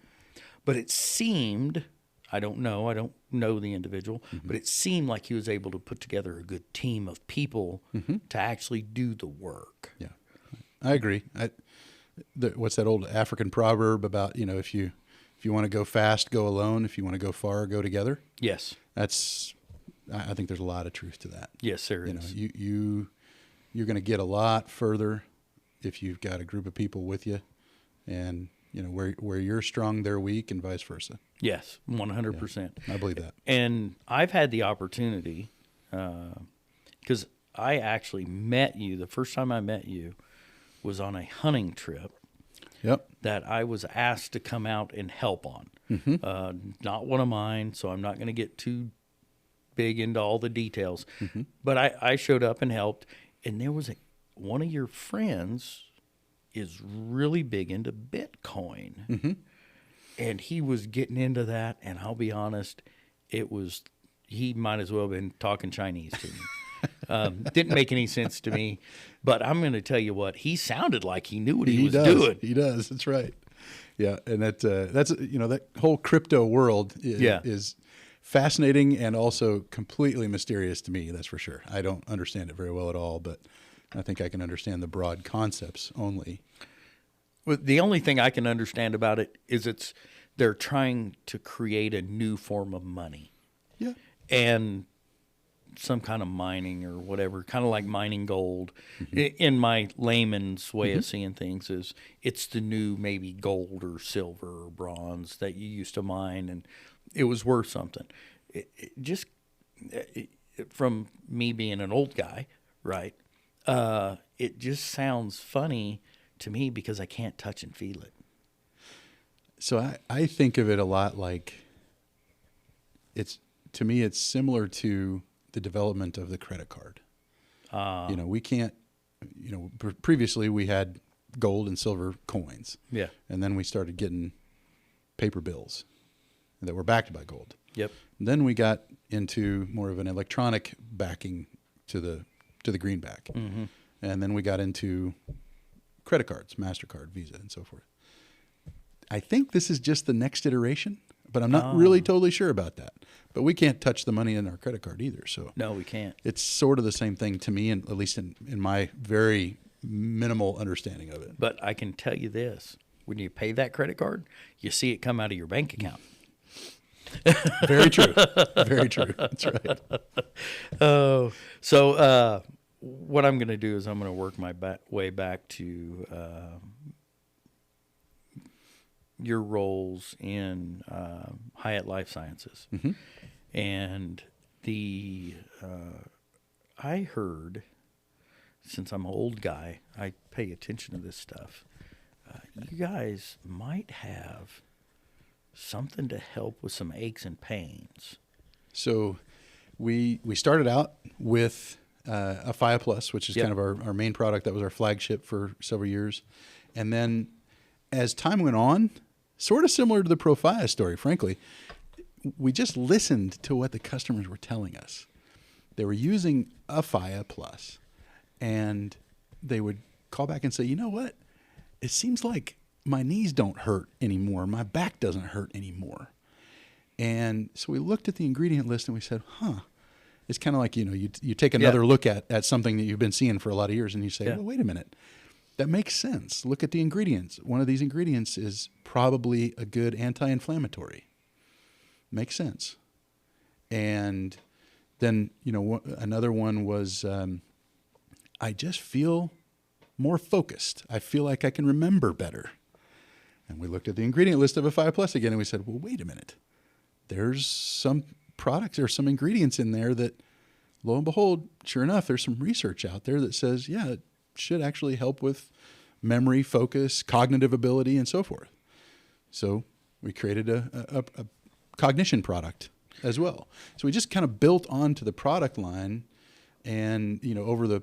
But it seemed, I don't know the individual, but it seemed like he was able to put together a good team of people to actually do the work. Yeah, I agree. What's that old African proverb about, if you want to go fast, go alone. If you want to go far, go together. Yes. I think there's a lot of truth to that. Yes, there is. You're going to get a lot further if you've got a group of people with you, and where you're strong, they're weak, and vice versa. Yes, 100%. Yeah, I believe that. And I've had the opportunity, because I actually met you. The first time I met you was on a hunting trip. Yep. That I was asked to come out and help on. Not one of mine, so I'm not going to get too big into all the details. But I showed up and helped, and there was one of your friends is really big into Bitcoin. and he was getting into that, and I'll be honest, he might as well have been talking Chinese to me. Didn't make any sense to me, but I'm going to tell you what, he sounded like he knew what he was doing. He does. That's right. Yeah, and that's that whole crypto world is fascinating and also completely mysterious to me. That's for sure. I don't understand it very well at all, but I think I can understand the broad concepts only. Well, the only thing I can understand about it is they're trying to create a new form of money. Yeah. And some kind of mining or whatever, kind of like mining gold. In my layman's way of seeing things, is it's the new maybe gold or silver or bronze that you used to mine, and it was worth something. From me being an old guy, right? It just sounds funny to me because I can't touch and feel it. So I think of it a lot like to me, it's similar to the development of the credit card. We can't, previously we had gold and silver coins. Yeah. And then we started getting paper bills that were backed by gold. Yep. And then we got into more of an electronic backing to the greenback. Mm-hmm. And then we got into credit cards, MasterCard, Visa, and so forth. I think this is just the next iteration, but I'm not really totally sure about that. But we can't touch the money in our credit card either. So no, we can't. It's sort of the same thing to me, and at least in my very minimal understanding of it. But I can tell you this. When you pay that credit card, you see it come out of your bank account. Very true. Very true. That's right. So what I'm going to do is I'm going to work my way back to your roles in Hyatt Life Sciences. Mm-hmm. And I heard, since I'm an old guy, I pay attention to this stuff. You guys might have something to help with some aches and pains. So we started out with a Phia Plus, which is kind of our main product. That was our flagship for several years. And then as time went on, sort of similar to the Phia story, frankly, we just listened to what the customers were telling us. They were using a Phia Plus, and they would call back and say, you know what? It seems like my knees don't hurt anymore. My back doesn't hurt anymore. And so we looked at the ingredient list and we said, it's kind of like, you take another look at something that you've been seeing for a lot of years and you say, well, wait a minute. That makes sense. Look at the ingredients. One of these ingredients is probably a good anti-inflammatory. Makes sense. And then, another one was, I just feel more focused. I feel like I can remember better. And we looked at the ingredient list of a Phia Plus again, and we said, well, wait a minute. There's some products or some ingredients in there that, lo and behold, sure enough, there's some research out there that says, it should actually help with memory, focus, cognitive ability, and so forth. So we created a cognition product as well. So we just kind of built onto the product line, and over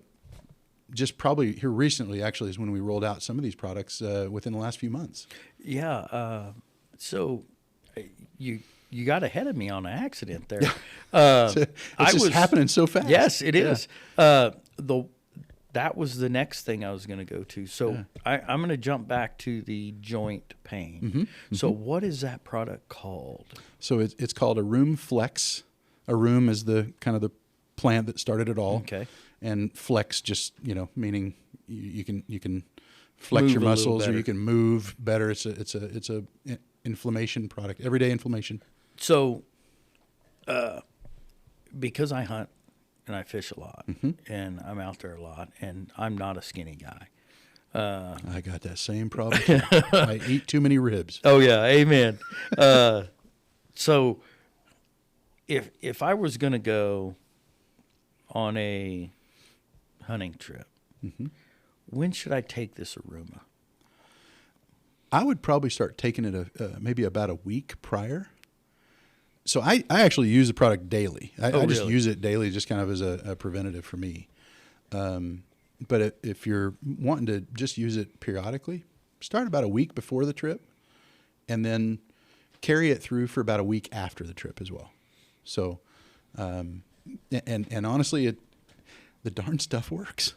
just probably here recently actually is when we rolled out some of these products within the last few months. Yeah. So you got ahead of me on an accident there. It's just happening so fast. Yes, it is. That was the next thing I was going to go to. So I'm going to jump back to the joint pain. Mm-hmm. So what is that product called? So it's called a Room Flex. A room is the kind of the plant that started it all. Okay. And flex just, meaning you can flex your muscles or you can move better. It's a inflammation product, everyday inflammation. So because I hunt and I fish a lot, and I'm out there a lot, and I'm not a skinny guy. I got that same problem. I eat too many ribs. Oh yeah, amen. So if I was going to go on a hunting trip, when should I take this Aruma? I would probably start taking it maybe about a week prior. So I actually use the product daily. I just use it daily, just kind of as a preventative for me. But if you're wanting to just use it periodically, start about a week before the trip, and then carry it through for about a week after the trip as well. So, and honestly, the darn stuff works.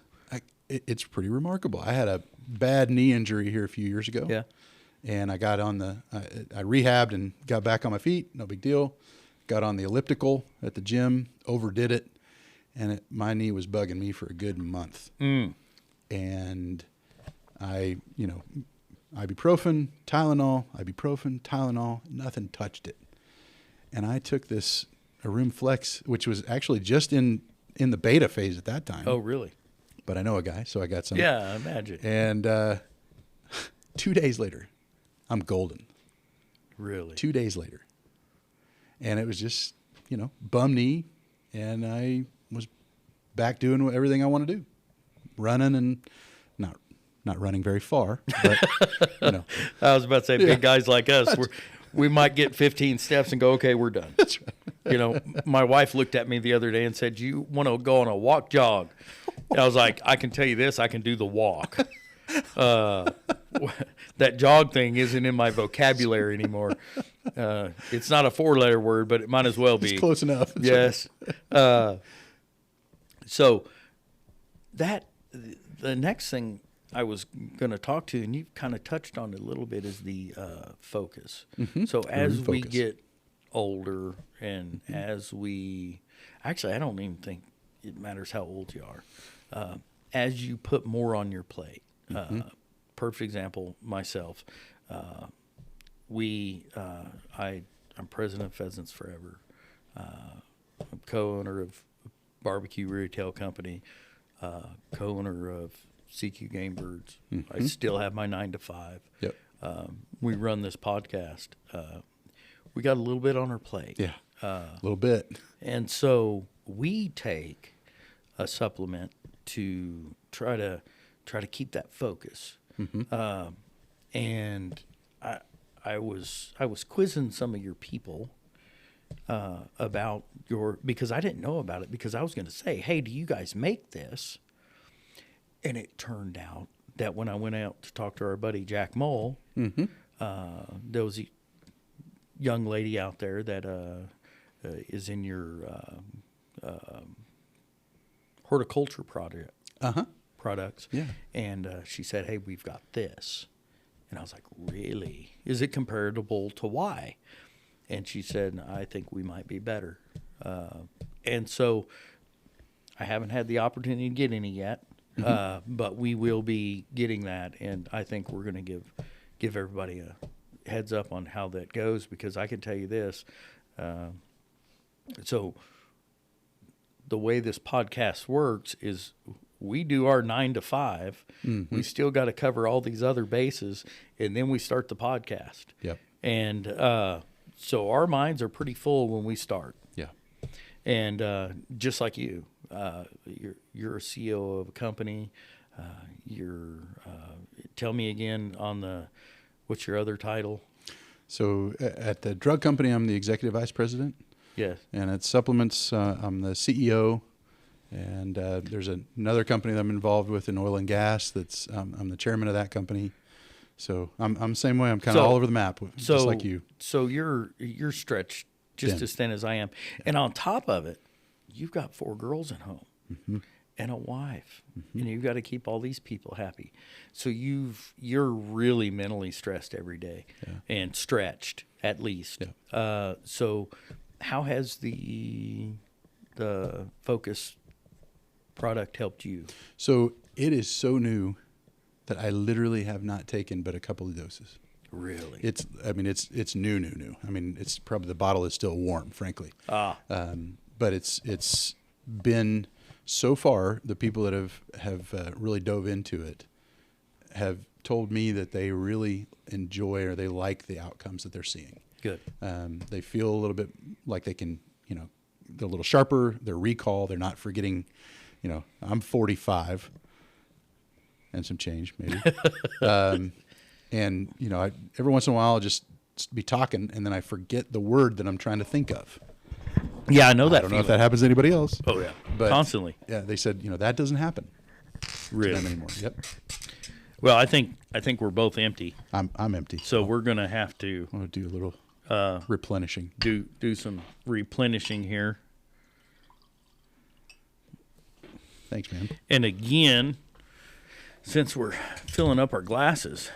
It's pretty remarkable. I had a bad knee injury here a few years ago. Yeah. And I got on I rehabbed and got back on my feet. No big deal. Got on the elliptical at the gym, overdid it. And my knee was bugging me for a good month. And ibuprofen, Tylenol, nothing touched it. And I took this Arum Flex, which was actually just in the beta phase at that time. Oh, really? But I know a guy, so I got some. Yeah, I imagine. And 2 days later, I'm golden. Really? 2 days later. And it was just, bum knee, and I was back doing everything I want to do. Running and not running very far, but, I was about to say, big guys like us, we might get 15 steps and go, okay, we're done. That's right. My wife looked at me the other day and said, you want to go on a walk jog? And I was like, I can tell you this, I can do the walk. That jog thing isn't in my vocabulary anymore. It's not a 4-letter word, but it might as well be. It's close enough. Yes. So the next thing I was going to talk to, and you've kind of touched on it a little bit, is the focus. Mm-hmm. So as we get older and as we – actually, I don't even think it matters how old you are. As you put more on your plate, perfect example, myself, I'm president of Pheasants Forever. I'm co-owner of Barbecue Retail Company, co-owner of CQ Game Birds. I still have my 9 to 5. Yep. We run this podcast. We got a little bit on our plate. Yeah, a little bit. And so we take a supplement to try to keep that focus. And I was quizzing some of your people about because I didn't know about it, because I was going to say, hey, do you guys make this? And it turned out that when I went out to talk to our buddy Jack Mole, there was a young lady out there that is in your horticulture products. Yeah. And she said, hey, we've got this. And I was like, really? Is it comparable to why? And she said, I think we might be better. And so I haven't had the opportunity to get any yet. But we will be getting that, and I think we're going to give everybody a heads up on how that goes, because I can tell you this. So the way this podcast works is we do our 9 to 5. We still got to cover all these other bases, and then we start the podcast. Yep. And so our minds are pretty full when we start. Yeah. And just like you. You're a CEO of a company. Tell me again on what's your other title? So at the drug company, I'm the executive vice president. Yes. And at supplements, I'm the CEO. And there's another company that I'm involved with in oil and gas. I'm the chairman of that company. So I'm the same way. I'm kind of all over the map, just like you. So you're stretched just as thin as I am, and on top of it, you've got 4 girls at home and a wife, and you've got to keep all these people happy. So you're really mentally stressed every day and stretched at least. Yeah. So how has the Focus product helped you? So it is so new that I literally have not taken but a couple of doses. Really? It's new. I mean, it's probably, the bottle is still warm, frankly. But it's been, so far, the people that have really dove into it have told me that they really enjoy, or they like, the outcomes that they're seeing. Good. They feel a little bit like they can, they're a little sharper, their recall, they're not forgetting, I'm 45 and some change maybe. And, every once in a while I'll just be talking and then I forget the word that I'm trying to think of. Yeah, I know that. I don't know if that happens to anybody else. Oh, yeah. But, constantly. Yeah, they said, that doesn't happen really to them anymore. Yep. Well, I think we're both empty. I'm empty. So we're going to have to... I'm going to do a little replenishing. do some replenishing here. Thanks, man. And again, since we're filling up our glasses,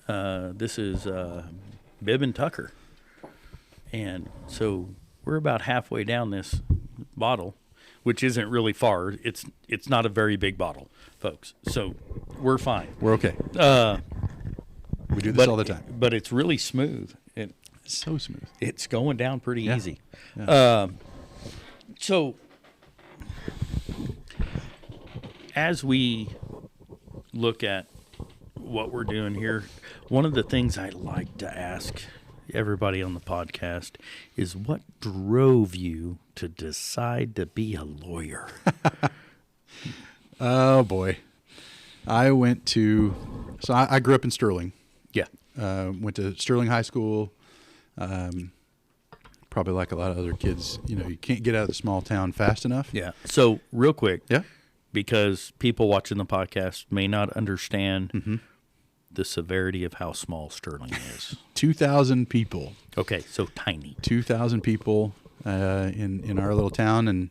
this is Bib and Tucker. And so we're about halfway down this bottle, which isn't really far. It's not a very big bottle, folks. So we're fine. We're okay. We do this all the time. But it's really smooth. It's so smooth. It's going down pretty easy. Yeah. So as we look at what we're doing here, one of the things I like to ask everybody on the podcast is, what drove you to decide to be a lawyer? Oh, boy. I grew up in Sterling. Yeah. Went to Sterling High School. Probably like a lot of other kids, you can't get out of the small town fast enough. Yeah. So real quick. Yeah. Because people watching the podcast may not understand the severity of how small Sterling is. 2,000 people. Okay, so tiny. 2,000 people in our little town, and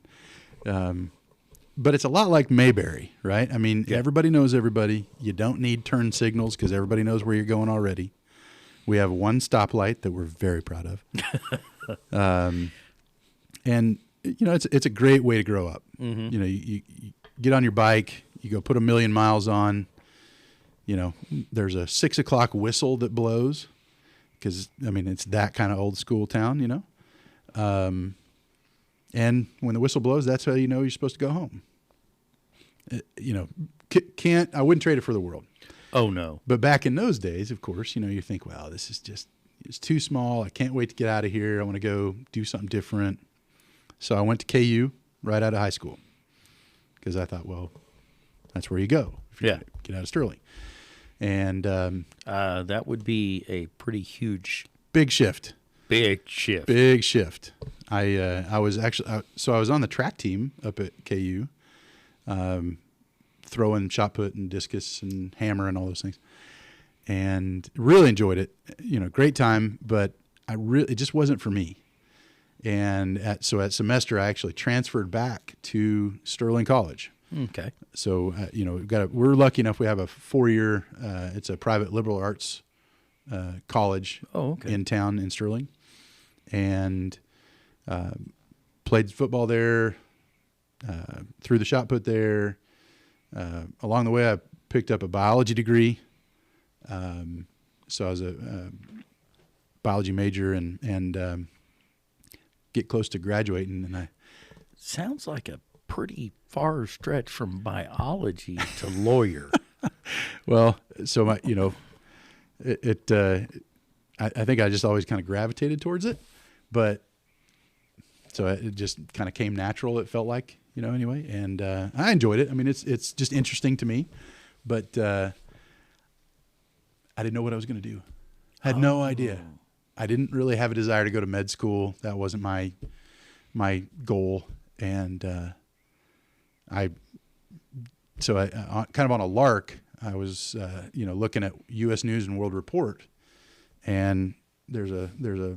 but it's a lot like Mayberry, right? I mean, everybody knows everybody. You don't need turn signals because everybody knows where you're going already. We have one stoplight that we're very proud of, and it's a great way to grow up. You get on your bike, you go put 1 million miles on. There's a 6 o'clock whistle that blows because, it's that kind of old school town, and when the whistle blows, that's how you know you're supposed to go home. I wouldn't trade it for the world. Oh, no. But back in those days, of course, you think, wow, this is it's too small. I can't wait to get out of here. I want to go do something different. So I went to KU right out of high school because I thought, well, that's where you go if you get out of Sterling. And that would be a pretty huge, big shift. Big shift. Big shift. I was actually so I was on the track team up at KU, throwing shot put and discus and hammer and all those things, and really enjoyed it. Great time, but it just wasn't for me. And at semester, I actually transferred back to Sterling College. Okay. So, we're lucky enough. We have a 4-year, it's a private liberal arts college in town in Sterling, and played football there, threw the shot put there. Along the way, I picked up a biology degree. So I was a biology major and get close to graduating. And sounds like a pretty far stretch from biology to lawyer. Well, so I think I just always kind of gravitated towards it, but so it just kind of came natural. It felt like, anyway, and I enjoyed it. It's just interesting to me, but I didn't know what I was going to do. I had no idea. I didn't really have a desire to go to med school. That wasn't my goal, and I kind of on a lark, I was looking at U.S. News and World Report, and there's a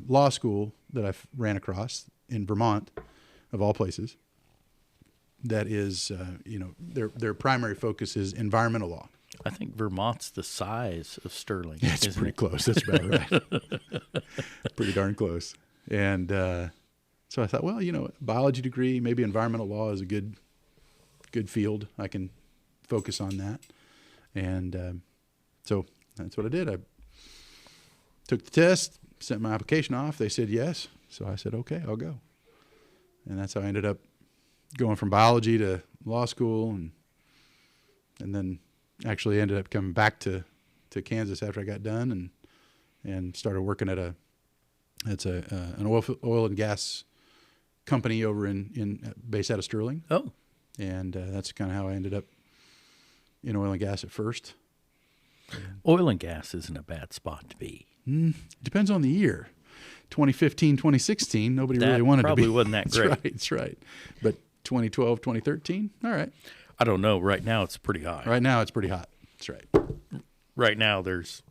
law school that I ran across in Vermont, of all places, that is their primary focus is environmental law. I think Vermont's the size of Sterling. Yeah, it's pretty close. That's about right. Pretty darn close. And so I thought, well, biology degree, maybe environmental law is a good field. I can focus on that. And so that's what I did. I took the test, sent my application off. They said yes. So I said, okay, I'll go. And that's how I ended up going from biology to law school, and then actually ended up coming back to Kansas after I got done and started working at an oil and gas company over based out of Sterling. Oh. And that's kind of how I ended up in oil and gas at first. Oil and gas isn't a bad spot to be. Depends on the year. 2015, 2016, nobody really wanted to be. Probably wasn't that great. That's right. But 2012, 2013, all right. I don't know. Right now, it's pretty hot. Right now, it's pretty hot. That's right. Right now, there's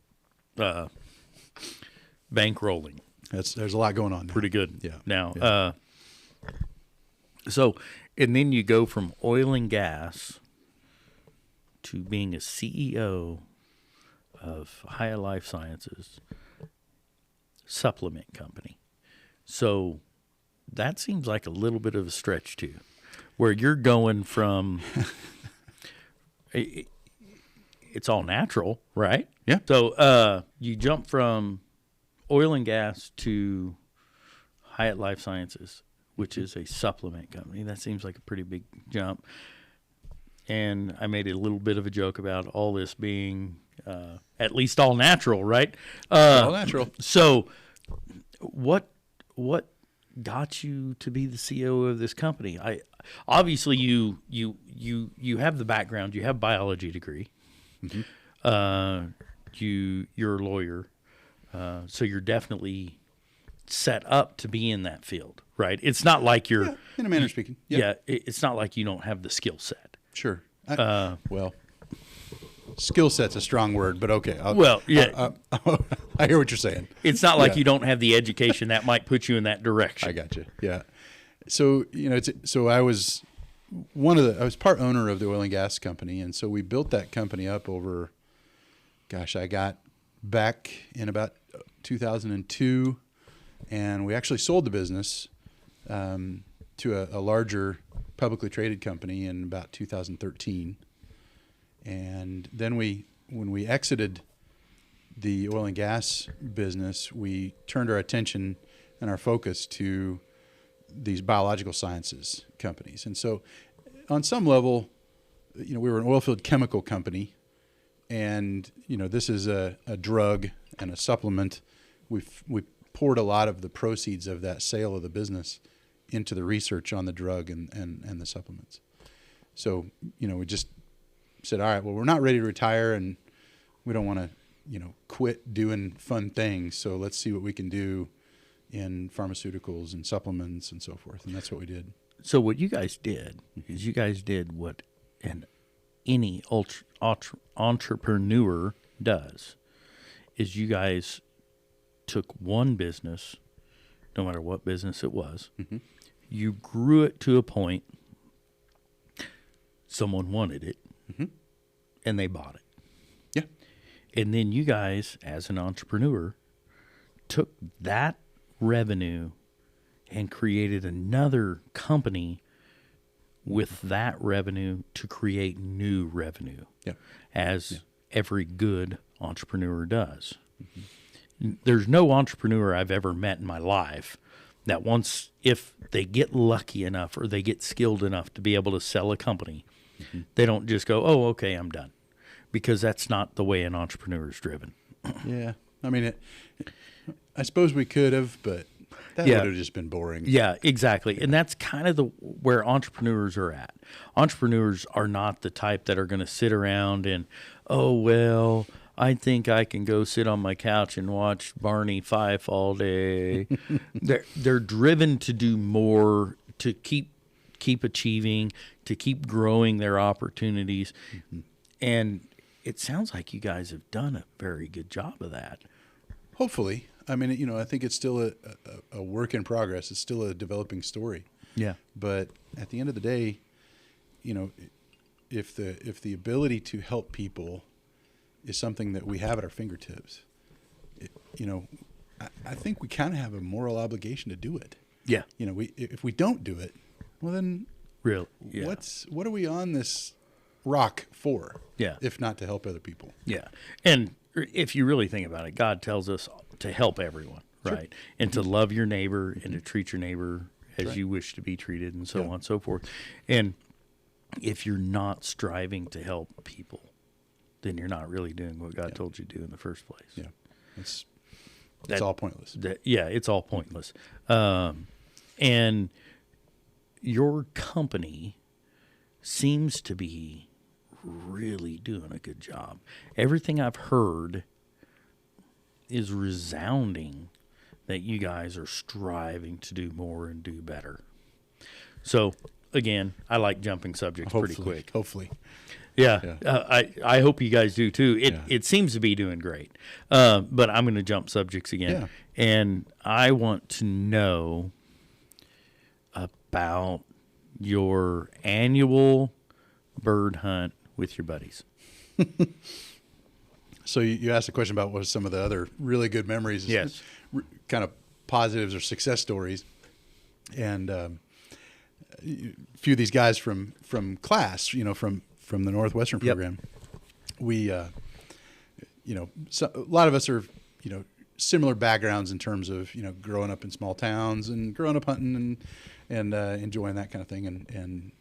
bankrolling. there's a lot going on now. Pretty good. Yeah. Now, Yeah. So, and then you go from oil and gas to being a CEO of Hyatt Life Sciences supplement company. So that seems like a little bit of a stretch too, where you're going from it's all natural, right? Yeah. So you jump from oil and gas to Hyatt Life Sciences, which is a supplement company. That seems like a pretty big jump. And I made a little bit of a joke about all this being at least all natural, right? All natural. So what got you to be the CEO of this company? Obviously you have the background, you have a biology degree. Mm-hmm. You're a lawyer. So you're definitely set up to be in that field, right? It's not like you're in a manner of speaking. Yeah, it's not like you don't have the skill set. Sure. Well, skill set's a strong word, but okay. I hear what you're saying. It's not like you don't have the education that might put you in that direction. I got you. Yeah. So I was part owner of the oil and gas company, and so we built that company up over. Gosh, I got back in about 2002, and we actually sold the business to a larger publicly traded company in about 2013. And then when we exited the oil and gas business, we turned our attention and our focus to these biological sciences companies. And so on some level, we were an oil field chemical company, and this is a drug and a supplement. We poured a lot of the proceeds of that sale of the business into the research on the drug and the supplements. So, we just said, all right, well, we're not ready to retire, and we don't want to, quit doing fun things. So let's see what we can do in pharmaceuticals and supplements and so forth. And that's what we did. So what you guys did is you guys did what any entrepreneur does, is you guys took one business, no matter what business it was, mm-hmm. you grew it to a point, someone wanted it, mm-hmm. and they bought it. Yeah. And then you guys, as an entrepreneur, took that revenue and created another company with that revenue to create new revenue, as every good entrepreneur does. Mm-hmm. There's no entrepreneur I've ever met in my life that if they get lucky enough or they get skilled enough to be able to sell a company, mm-hmm. they don't just go, oh, okay, I'm done. Because that's not the way an entrepreneur is driven. Yeah. I mean, I suppose we could have, but that would have just been boring. Yeah, exactly. And that's kind of where entrepreneurs are at. Entrepreneurs are not the type that are going to sit around and, oh, well, I think I can go sit on my couch and watch Barney Fife all day. They're driven to do more, to keep achieving, to keep growing their opportunities. Mm-hmm. And it sounds like you guys have done a very good job of that. Hopefully. I mean, I think it's still a work in progress. It's still a developing story. Yeah. But at the end of the day, if the ability to help people is something that we have at our fingertips, I think we kind of have a moral obligation to do it. Yeah. If we don't do it, well then, what are we on this rock for? Yeah. If not to help other people. Yeah. And if you really think about it, God tells us to help everyone, right? Sure. And to love your neighbor and to treat your neighbor as you wish to be treated, and so on and so forth. And if you're not striving to help people, then you're not really doing what God told you to do in the first place. Yeah. It's all pointless. It's all pointless. And your company seems to be really doing a good job. Everything I've heard is resounding that you guys are striving to do more and do better. So, again, I like jumping subjects pretty quick. Hopefully. Yeah. I hope you guys do too. It seems to be doing great. But I'm going to jump subjects again. Yeah. And I want to know about your annual bird hunt with your buddies. So you asked a question about what some of the other really good memories, Yes. kind of positives or success stories. And a few of these guys from class, from the Northwestern program, we, a lot of us are, similar backgrounds in terms of, growing up in small towns and growing up hunting and enjoying that kind of thing.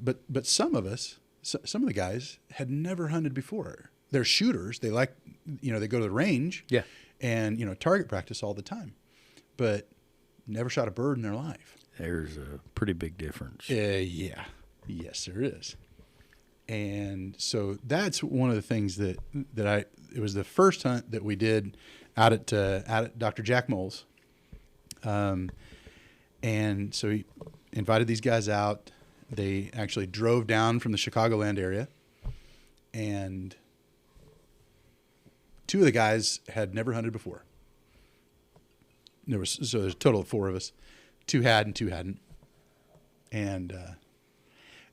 But some of us, some of the guys had never hunted before. They're shooters. They like, they go to the range and, target practice all the time, but never shot a bird in their life. There's a pretty big difference. Yeah. Yes, there is. And so that's one of the things it was the first hunt that we did out at Dr. Jack Mole's. And so he invited these guys out. They actually drove down from the Chicagoland area, and two of the guys had never hunted before. There's a total of four of us. Two had and two hadn't. And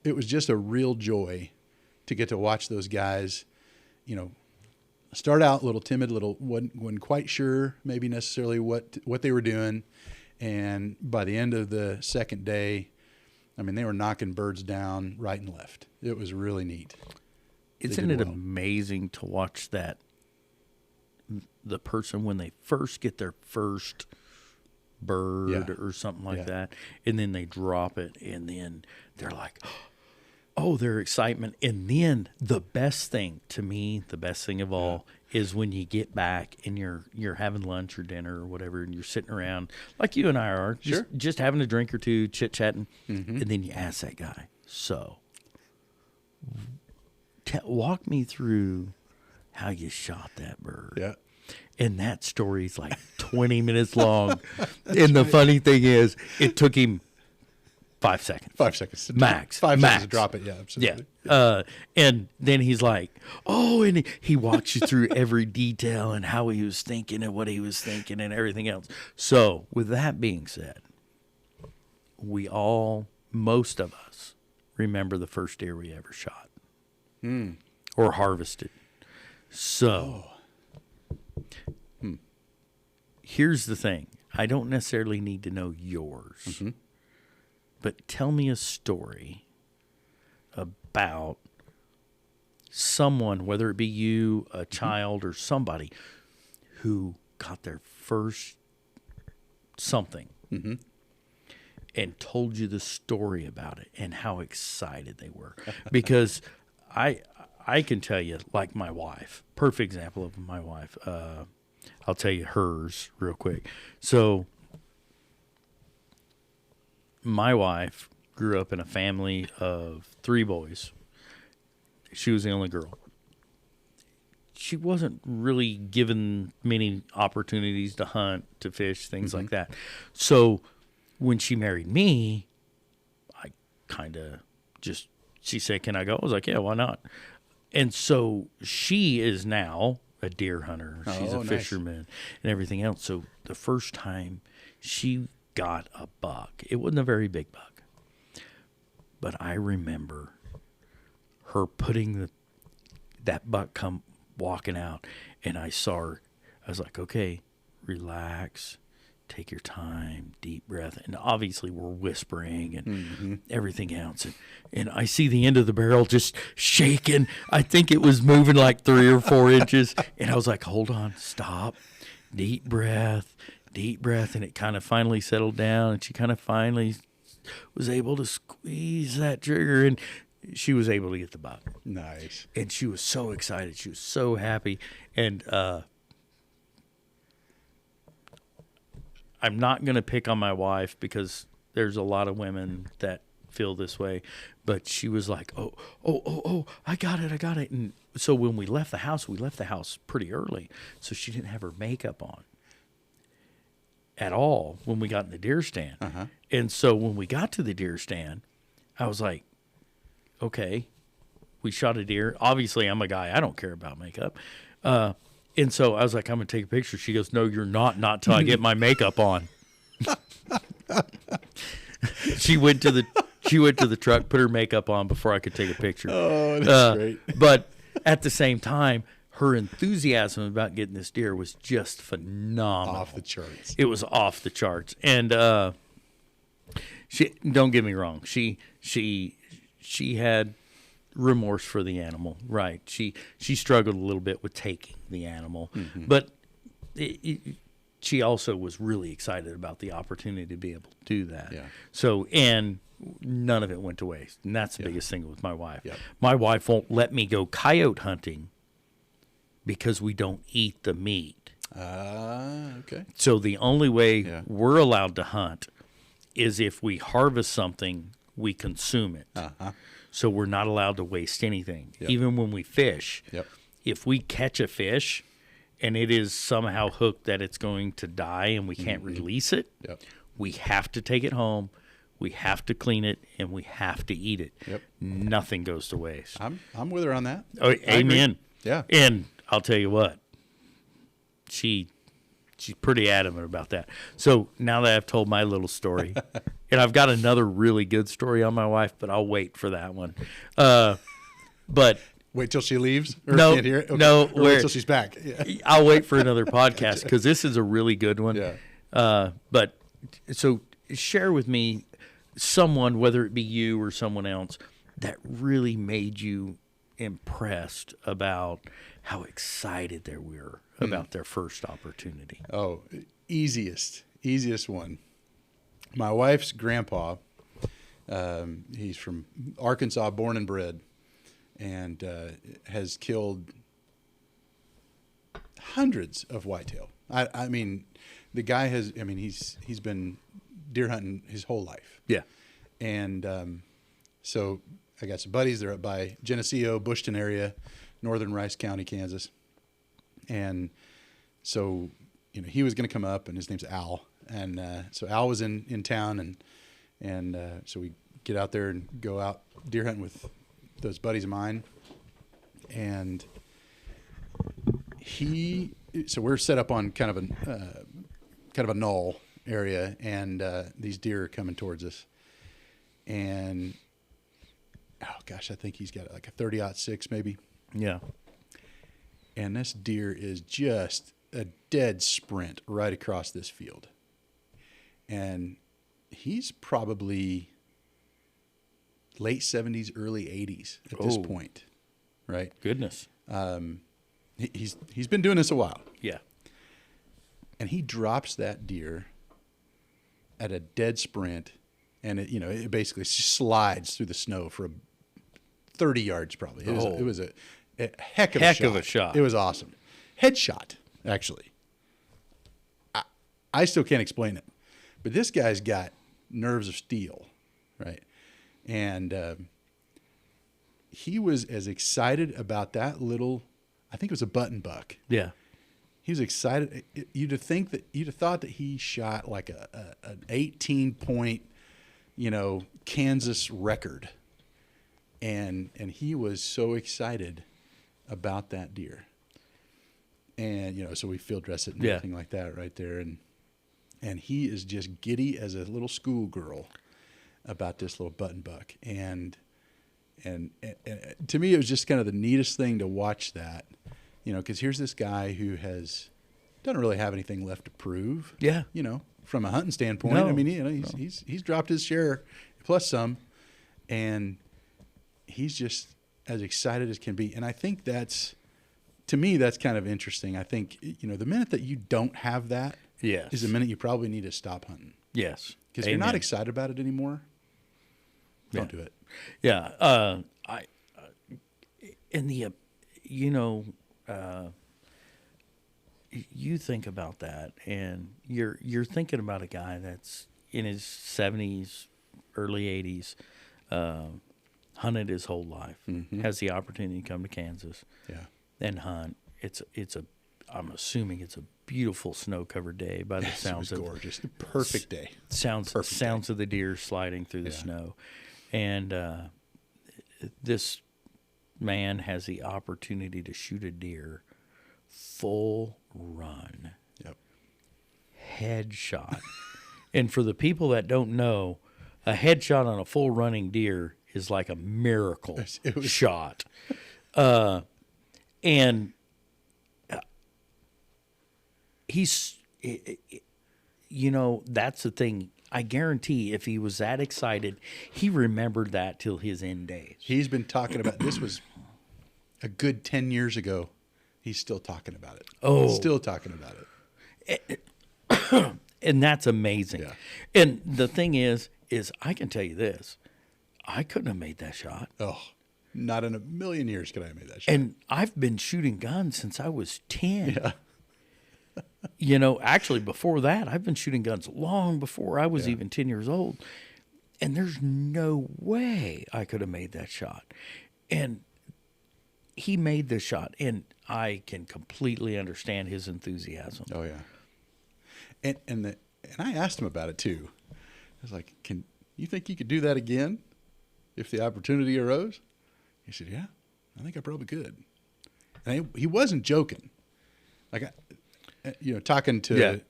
it was just a real joy to get to watch those guys, start out a little timid, wasn't quite sure maybe necessarily what they were doing. And by the end of the second day, they were knocking birds down right and left. It was really neat. Isn't it amazing to watch the person when they first get their first bird or something like that, and then they drop it, and then they're like, oh, their excitement. And then the best thing of all is when you get back and you're having lunch or dinner or whatever, and you're sitting around like you and I are, just having a drink or two, chit-chatting, and then you ask that guy, so walk me through how you shot that bird. Yeah. And that story's like 20 minutes long. And the funny thing is, it took him 5 seconds. 5 seconds. Max. 5 seconds to drop it. Yeah, absolutely. Yeah. And then he's like, oh, and he walks you through every detail and how he was thinking and what he was thinking and everything else. So with that being said, most of us remember the first deer we ever shot or harvested. So here's the thing. I don't necessarily need to know yours, but tell me a story about someone, whether it be you, a child, or somebody who got their first something and told you the story about it and how excited they were. Because I can tell you, like my wife, perfect example of my wife. I'll tell you hers real quick. So my wife grew up in a family of 3 boys. She was the only girl. She wasn't really given many opportunities to hunt, to fish, things like that. So when she married me, I kind of she said, can I go? I was like, yeah, why not? And so she is now a deer hunter. She's a fisherman and everything else. So the first time she got a buck, it wasn't a very big buck, but I remember her putting that buck come walking out, and I saw her. I was like, okay, relax, take your time, deep breath. And obviously we're whispering and everything else. And I see the end of the barrel just shaking. I think it was moving like 3 or 4 inches. And I was like, hold on, stop, deep breath. And it kind of finally settled down, and she kind of finally was able to squeeze that trigger, and she was able to get the buck. Nice. And she was so excited. She was so happy. And I'm not going to pick on my wife because there's a lot of women that feel this way, but she was like, oh, I got it. And so when we left the house pretty early, so she didn't have her makeup on at all when we got in the deer stand. And so when we got to the deer stand, I was like, okay, we shot a deer. Obviously, I'm a guy. I don't care about makeup. And so I was like, I'm going to take a picture. She goes, no, you're not till I get my makeup on. She went to the truck, put her makeup on before I could take a picture. Oh, that's great. But at the same time, her enthusiasm about getting this deer was just phenomenal. Off the charts. It was off the charts. And she, don't get me wrong, she had remorse for the animal, right? She struggled a little bit with taking the animal, but she also was really excited about the opportunity to be able to do that. Yeah. So, and none of it went to waste. And that's the biggest thing with my wife. Yep. My wife won't let me go coyote hunting because we don't eat the meat. Okay. So the only way we're allowed to hunt is if we harvest something, we consume it. So we're not allowed to waste anything. Yep. Even when we fish, if we catch a fish and it is somehow hooked that it's going to die and we can't release it, we have to take it home, we have to clean it, and we have to eat it. Nothing goes to waste. I'm with her on that. Oh, amen. Yeah. And I'll tell you what, she's pretty adamant about that. So now that I've told my little story, and I've got another really good story on my wife, but I'll wait for that one. But wait till she leaves? Or no, can't hear it? Okay. No. Or wait till she's back. Yeah. I'll wait for another podcast because this is a really good one. Yeah. But so share with me someone, whether it be you or someone else, that really made you impressed about how excited they were about their first opportunity. Oh, easiest one. My wife's grandpa, he's from Arkansas, born and bred, and has killed hundreds of whitetail. I mean, the guy has. I mean, he's been deer hunting his whole life. Yeah, and so I got some buddies. They're up by Geneseo, Bushton area, northern Rice County, Kansas, and so he was going to come up, and his name's Al, and so Al was in town, and so we get out there and go out deer hunting with those buddies of mine, and so we're set up on kind of a knoll area, and these deer are coming towards us, and oh gosh, I think he's got like a 30-06 maybe. Yeah. And this deer is just a dead sprint right across this field. And he's probably late 70s, early 80s at this point, right? Goodness. He's been doing this a while. Yeah. And he drops that deer at a dead sprint, and it basically slides through the snow for 30 yards probably. It was a heck of a shot. It was awesome. Headshot, actually. I still can't explain it. But this guy's got nerves of steel, right? And he was as excited about that little, I think it was a button buck. Yeah. He was excited. You'd have thought that he shot like an 18-point, Kansas record. And he was so excited about that deer. And, so we field dress it and everything like that right there. And he is just giddy as a little schoolgirl about this little button buck. And to me, it was just kind of the neatest thing to watch that, because here's this guy who doesn't really have anything left to prove. Yeah. From a hunting standpoint. No. I mean, he's dropped his share plus some, and he's just as excited as can be. And I think to me, that's kind of interesting. I think, the minute that you don't have that is the minute you probably need to stop hunting. Yes. Because if you're not excited about it anymore, don't do it. Yeah. You think about that, and you're thinking about a guy that's in his 70s, early 80s, hunted his whole life, has the opportunity to come to Kansas and hunt. I'm assuming it's a beautiful snow-covered day by the sounds of gorgeous. Perfect day. Sounds of the deer sliding through the snow. And this man has the opportunity to shoot a deer full run, Yep. headshot. And for the people that don't know, a headshot on a full running deer is like a miracle shot. And he's, you know, that's the thing. I guarantee if he was that excited, he remembered that till his end days. He's been talking about, this was a good 10 years ago. He's still talking about it. Oh. Still talking about it. And that's amazing. Yeah. And the thing is I can tell you this. I couldn't have made that shot. Oh, not in a million years could I have made that shot. And I've been shooting guns since I was 10. Yeah. You know, actually before that, I've been shooting guns long before I was even 10 years old. And there's no way I could have made that shot. And he made the shot, and I can completely understand his enthusiasm. Oh yeah. And I asked him about it too. I was like, "Can you think you could do that again if the opportunity arose?" He said, "Yeah, I think I probably could." And he wasn't joking. Like, you know, talking to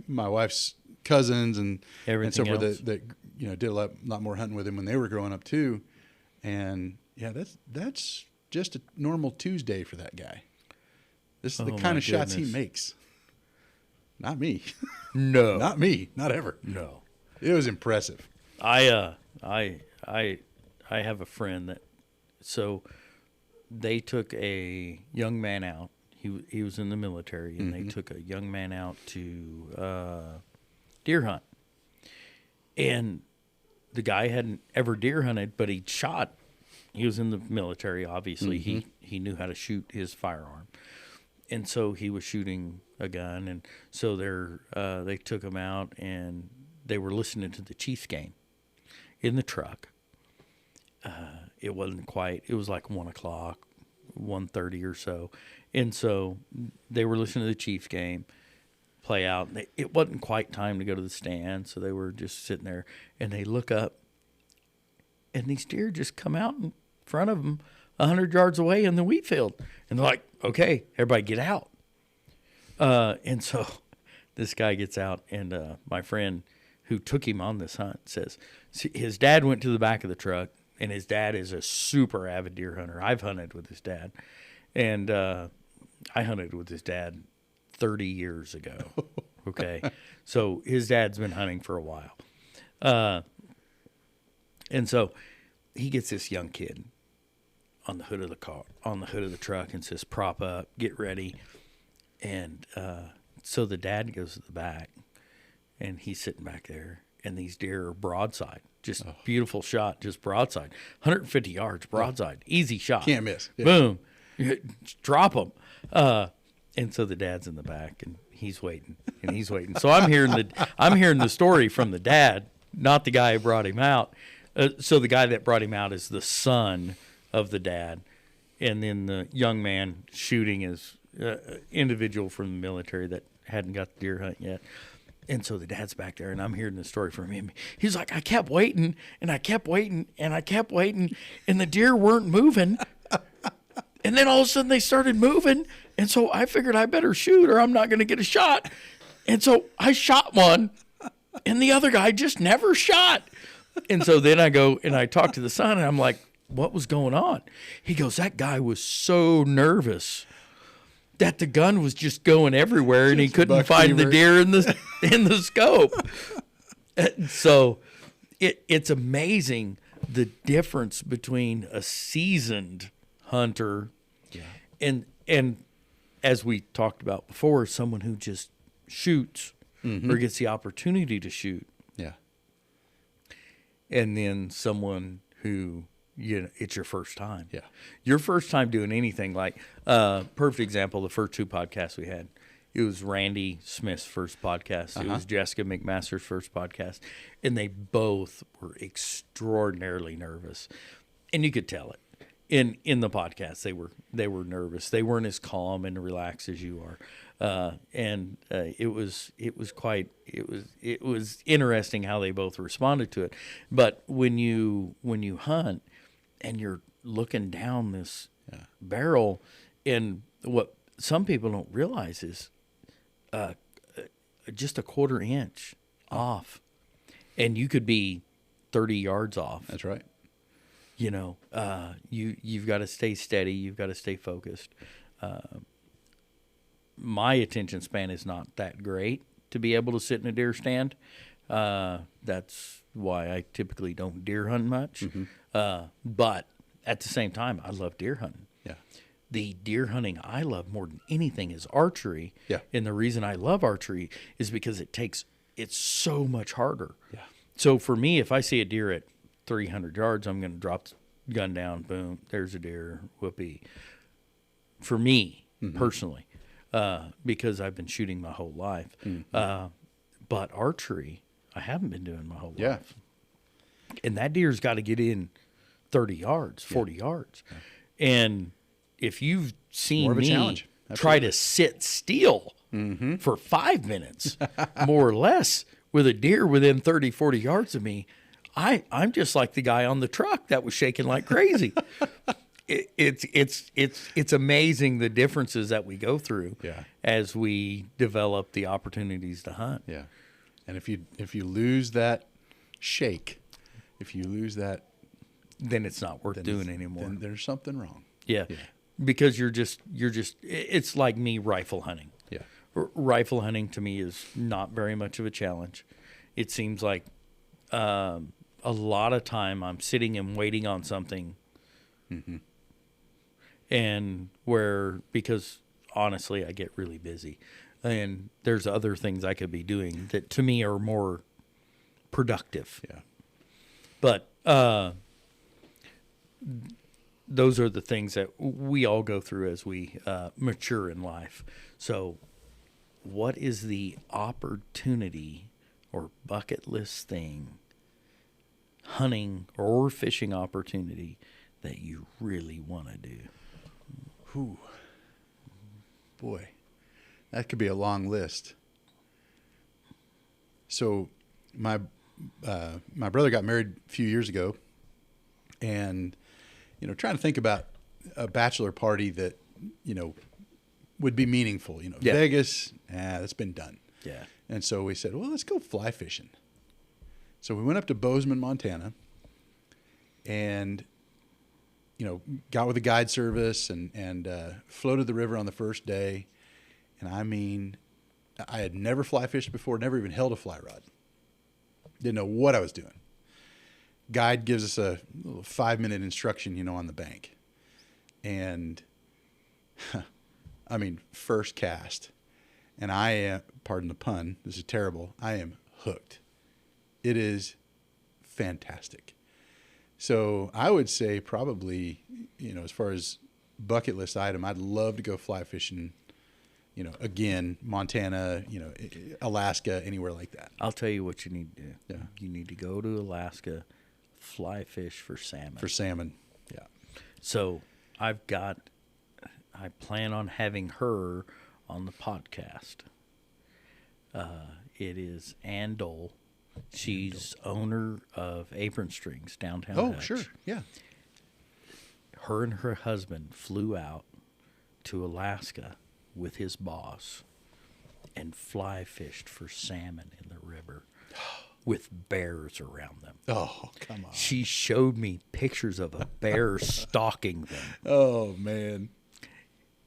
my wife's cousins and Everything so forth else. that you know did a lot more hunting with him when they were growing up too. And yeah, that's just a normal Tuesday for that guy. This is the kind of shots he makes. Not me. No. Not me. Not ever. No. It was impressive. I have a friend that, so they took a young man out. He was in the military, and they took a young man out to deer hunt. And the guy hadn't ever deer hunted, but he'd shot. He was in the military, obviously. He knew how to shoot his firearm. And so he was shooting a gun, and so they took him out, and they were listening to the Chiefs game in the truck. It wasn't quite. It was like 1 o'clock, 1:30 or so, and so they were listening to the Chiefs game play out. And it wasn't quite time to go to the stand, so they were just sitting there, and they look up, and these deer just come out in front of them 100 yards away in the wheat field. And they're like, "Okay, everybody get out." And so this guy gets out, and my friend who took him on this hunt says his dad went to the back of the truck, and his dad is a super avid deer hunter. I've hunted with his dad, and I hunted with his dad 30 years ago. Okay. So his dad's been hunting for a while. And so he gets this young kid on the hood of the car, on the hood of the truck, and says, "Prop up, get ready." And so the dad goes to the back, and he's sitting back there, and these deer are broadside. Just beautiful shot, just broadside. 150 yards, broadside. Easy shot. Can't miss. Yeah. Boom. Drop them. And so the dad's in the back, and he's waiting, and he's waiting. So I'm hearing the story from the dad, not the guy who brought him out. So the guy that brought him out is the son of the dad, and then the young man shooting is individual from the military that hadn't got the deer hunt yet. And so the dad's back there, and I'm hearing the story from him. He's like, "I kept waiting, and I kept waiting, and I kept waiting, and the deer weren't moving. And then all of a sudden they started moving, and so I figured I better shoot or I'm not going to get a shot. And so I shot one, and the other guy just never shot." And so then I go and I talk to the son, and I'm like, "What was going on?" He goes, "That guy was so nervous that the gun was just going everywhere, and he couldn't find the deer in the scope." So it's amazing the difference between a seasoned hunter and as we talked about before, someone who just shoots or gets the opportunity to shoot. Yeah. And then someone who, you know, it's your first time. Yeah. Your first time doing anything. Like, perfect example, the first two podcasts we had. It was Randy Smith's first podcast. It was Jessica McMaster's first podcast. And they both were extraordinarily nervous. And you could tell it. In the podcast, they were nervous. They weren't as calm and relaxed as you are. It was interesting how they both responded to it. But when you hunt and looking down this barrel, and what some people don't realize is just a quarter inch off, and you could be 30 yards off. That's right. You know, you've got to stay steady. You've got to stay focused. My attention span is not that great to be able to sit in a deer stand. That's why I typically don't deer hunt much. But at the same time, I love deer hunting. Yeah. The deer hunting I love more than anything is archery. Yeah. And the reason I love archery is because it's so much harder. Yeah. So for me, if I see a deer at 300 yards, I'm going to drop the gun down, boom, there's a deer, whoopee. For me, personally, because I've been shooting my whole life. But archery, I haven't been doing my whole life. And that deer's got to get in 30 yards, 40 yards. Yeah. And if you've seen me try to sit still for 5 minutes, more or less, with a deer within 30, 40 yards of me, I'm just like the guy on the truck that was shaking like crazy. It's amazing the differences that we go through as we develop the opportunities to hunt. Yeah. And if you lose that shake, if you lose that, then it's not worth doing anymore. Then there's something wrong. Yeah. Because you're just it's like me rifle hunting. Yeah. Rifle hunting to me is not very much of a challenge. It seems like a lot of time I'm sitting and waiting on something. And because honestly, I get really busy and there's other things I could be doing that to me are more productive. Yeah. But those are the things that we all go through as we mature in life. So what is the opportunity or bucket list thing, hunting or fishing opportunity, that you really want to do? Ooh. Boy, that could be a long list. So my brother got married a few years ago, and trying to think about a bachelor party that would be meaningful. Vegas, that's been done. Yeah. And so we said, well, let's go fly fishing. So we went up to Bozeman, Montana, and got with a guide service and floated the river on the first day. And I mean, I had never fly fished before, never even held a fly rod. Didn't know what I was doing. Guide gives us a little 5-minute instruction, on the bank. And I mean, first cast. And I am, pardon the pun, this is terrible, I am hooked. It is fantastic. So I would say probably, as far as bucket list item, I'd love to go fly fishing, again, Montana, Alaska, anywhere like that. I'll tell you what you need to do. Yeah. You need to go to Alaska, fly fish for salmon. For salmon, yeah. So I plan on having her on the podcast. It is Ann Dole. She's owner of Apron Strings downtown. Oh, Hutch. sure, yeah. Her and her husband flew out to Alaska with his boss and fly fished for salmon in the river with bears around them. Oh, come on. She showed me pictures of a bear stalking them. Oh, man.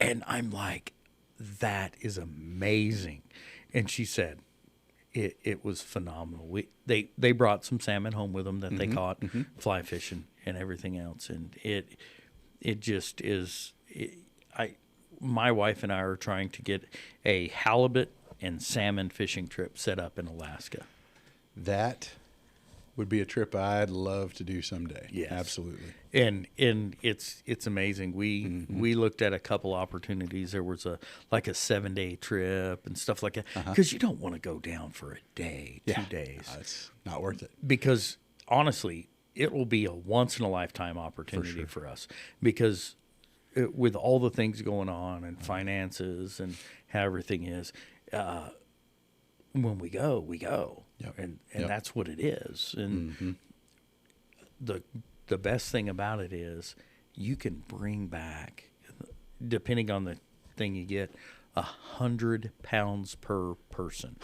And I'm like, that is amazing. And she said, it was phenomenal. They brought some salmon home with them that they caught fly fishing and everything else, and it just is. My wife and I are trying to get a halibut and salmon fishing trip set up in Alaska. That would be a trip I'd love to do someday. Yes. Absolutely. And it's amazing. We looked at a couple opportunities. There was a 7-day trip and stuff like that, because you don't want to go down for a day, 2 days. It's not worth it. Because honestly, it will be a once in a lifetime opportunity for us, because with all the things going on and finances and how everything is, when we go, we go. Yep. And that's what it is. And the best thing about it is you can bring back, depending on the thing you get, 100 pounds per person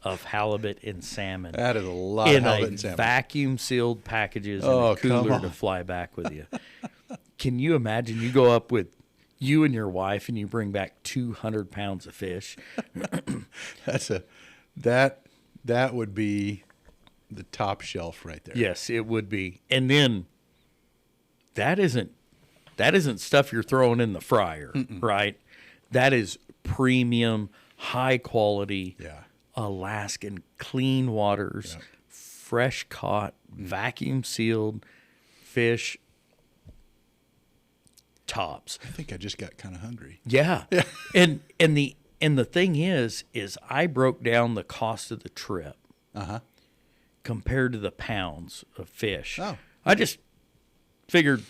of halibut and salmon. That is a lot of halibut and salmon. Vacuum sealed packages in a cooler to fly back with you. Can you imagine you go up with you and your wife and you bring back 200 pounds of fish? That would be the top shelf right there. Yes, it would be. And then that isn't stuff you're throwing in the fryer, right? That is premium, high quality, Alaskan clean waters, fresh caught, vacuum sealed fish. Tops. I think I just got kind of hungry. Yeah. And the thing is I broke down the cost of the trip compared to the pounds of fish. Oh. I just figured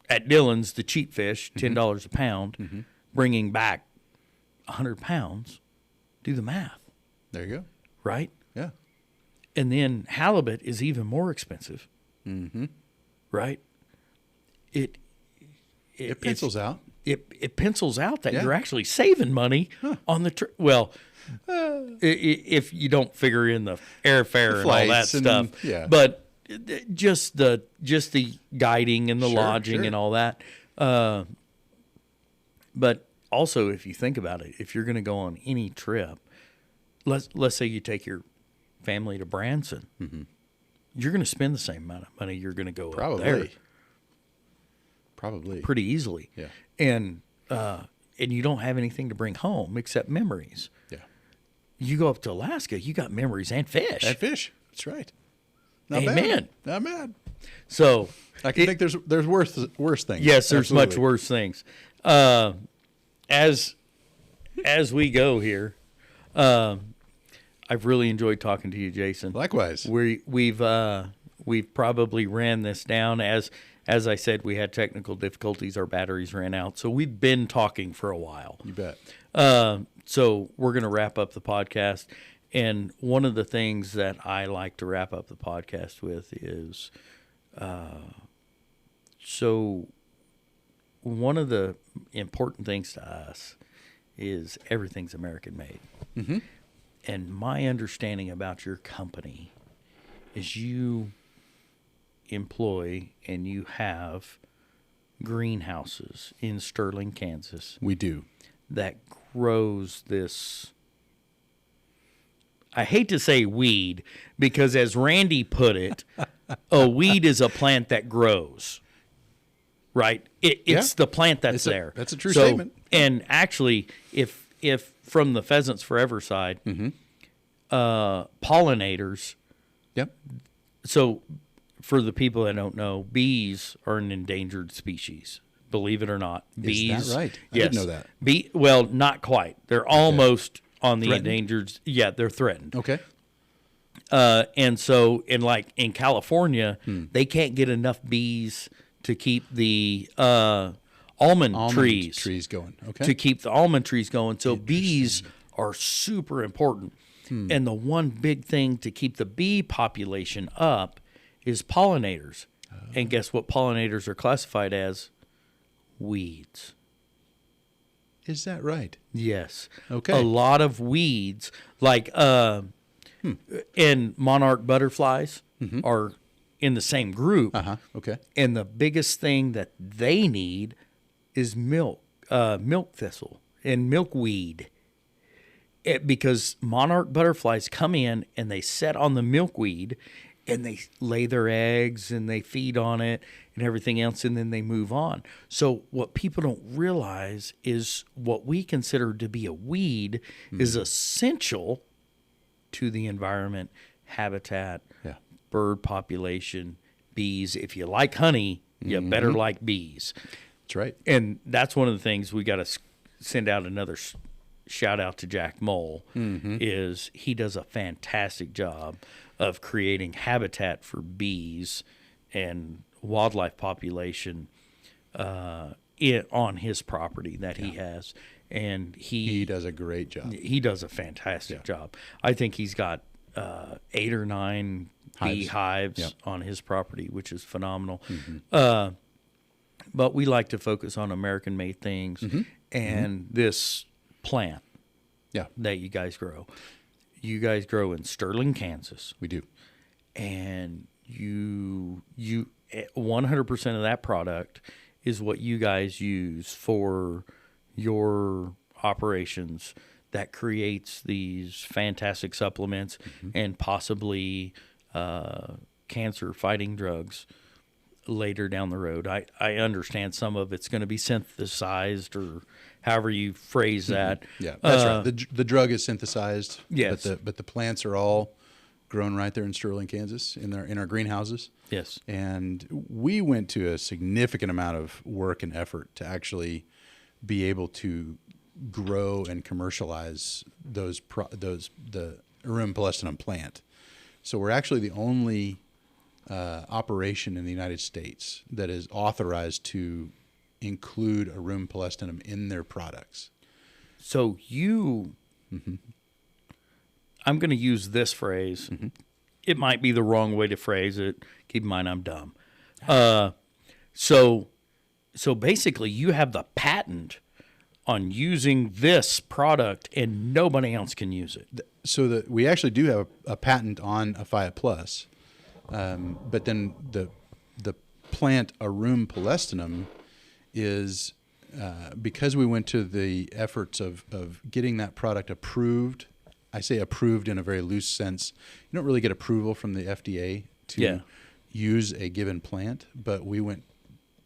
at Dillon's, the cheap fish, $10 a pound, bringing back 100 pounds. Do the math. There you go. Right? Yeah. And then halibut is even more expensive. Right? It pencils out. It pencils out that you're actually saving money on the trip. Well, if you don't figure in the airfare and all that stuff, but just the guiding and the lodging and all that. But also, if you think about it, if you're going to go on any trip, let's say you take your family to Branson, you're going to spend the same amount of money you're going to go up there. Probably. Pretty easily. Yeah. And you don't have anything to bring home except memories. Yeah. You go up to Alaska, you got memories and fish. And fish. That's right. Not Amen. bad. Not bad. So I can think there's worse things. Yes, there's much worse things. As we go here, I've really enjoyed talking to you, Jason. Likewise. We've probably ran this down as I said, we had technical difficulties. Our batteries ran out. So we've been talking for a while. You bet. So we're going to wrap up the podcast. And one of the things that I like to wrap up the podcast with is, so one of the important things to us is everything's American made. And my understanding about your company is you employ and you have greenhouses in Sterling, Kansas. We do. That grows this, I hate to say weed, because as Randy put it, a weed is a plant that grows, right? It's the plant that's there. That's a true statement. And actually, if from the Pheasants Forever side, pollinators. Yep. So for the people that don't know, bees are an endangered species. Believe it or not, bees. Is that right? Yes. I didn't know that. Well, not quite. They're almost on the endangered. Yeah, they're threatened. Okay. And so in California, they can't get enough bees to keep the almond trees going. Okay. To keep the almond trees going. So bees are super important. And the one big thing to keep the bee population up is pollinators. And guess what pollinators are classified as? Weeds. Is that right? Yes. Okay. A lot of weeds, like and monarch butterflies are in the same group. Okay. And the biggest thing that they need is milk thistle and milkweed. Because monarch butterflies come in and they set on the milkweed and they lay their eggs and they feed on it and everything else, and then they move on. So what people don't realize is what we consider to be a weed is essential to the environment, habitat, bird population, bees. If you like honey, you better like bees. That's right. And that's one of the things we got to send out another shout out to Jack Mole is he does a fantastic job of creating habitat for bees and wildlife population on his property that he has. And he does a great job. He does a fantastic job. I think he's got 8 or 9 beehives Yep. on his property, which is phenomenal. Mm-hmm. But we like to focus on American-made things and this plant Yeah, that you guys grow. You guys grow in Sterling, Kansas, we do. and you 100% of that product is what you guys use for your operations that creates these fantastic supplements and possibly cancer-fighting drugs later down the road. I understand some of it's going to be synthesized or however you phrase that. Yeah, that's right. The drug is synthesized. Yes. But the plants are all grown right there in Sterling, Kansas, in our greenhouses. Yes. And we went to a significant amount of work and effort to actually be able to grow and commercialize the Arum palestinum plant. So we're actually the only operation in the United States that is authorized to include Arum palestinum in their products. So I'm going to use this phrase. It might be the wrong way to phrase it. Keep in mind, I'm dumb. So basically, you have the patent on using this product, and nobody else can use it. So we actually do have a patent on a Hyatt Plus, but then the plant Arum palestinum is because we went to the efforts of getting that product approved. I say approved in a very loose sense. You don't really get approval from the FDA to use a given plant, but we went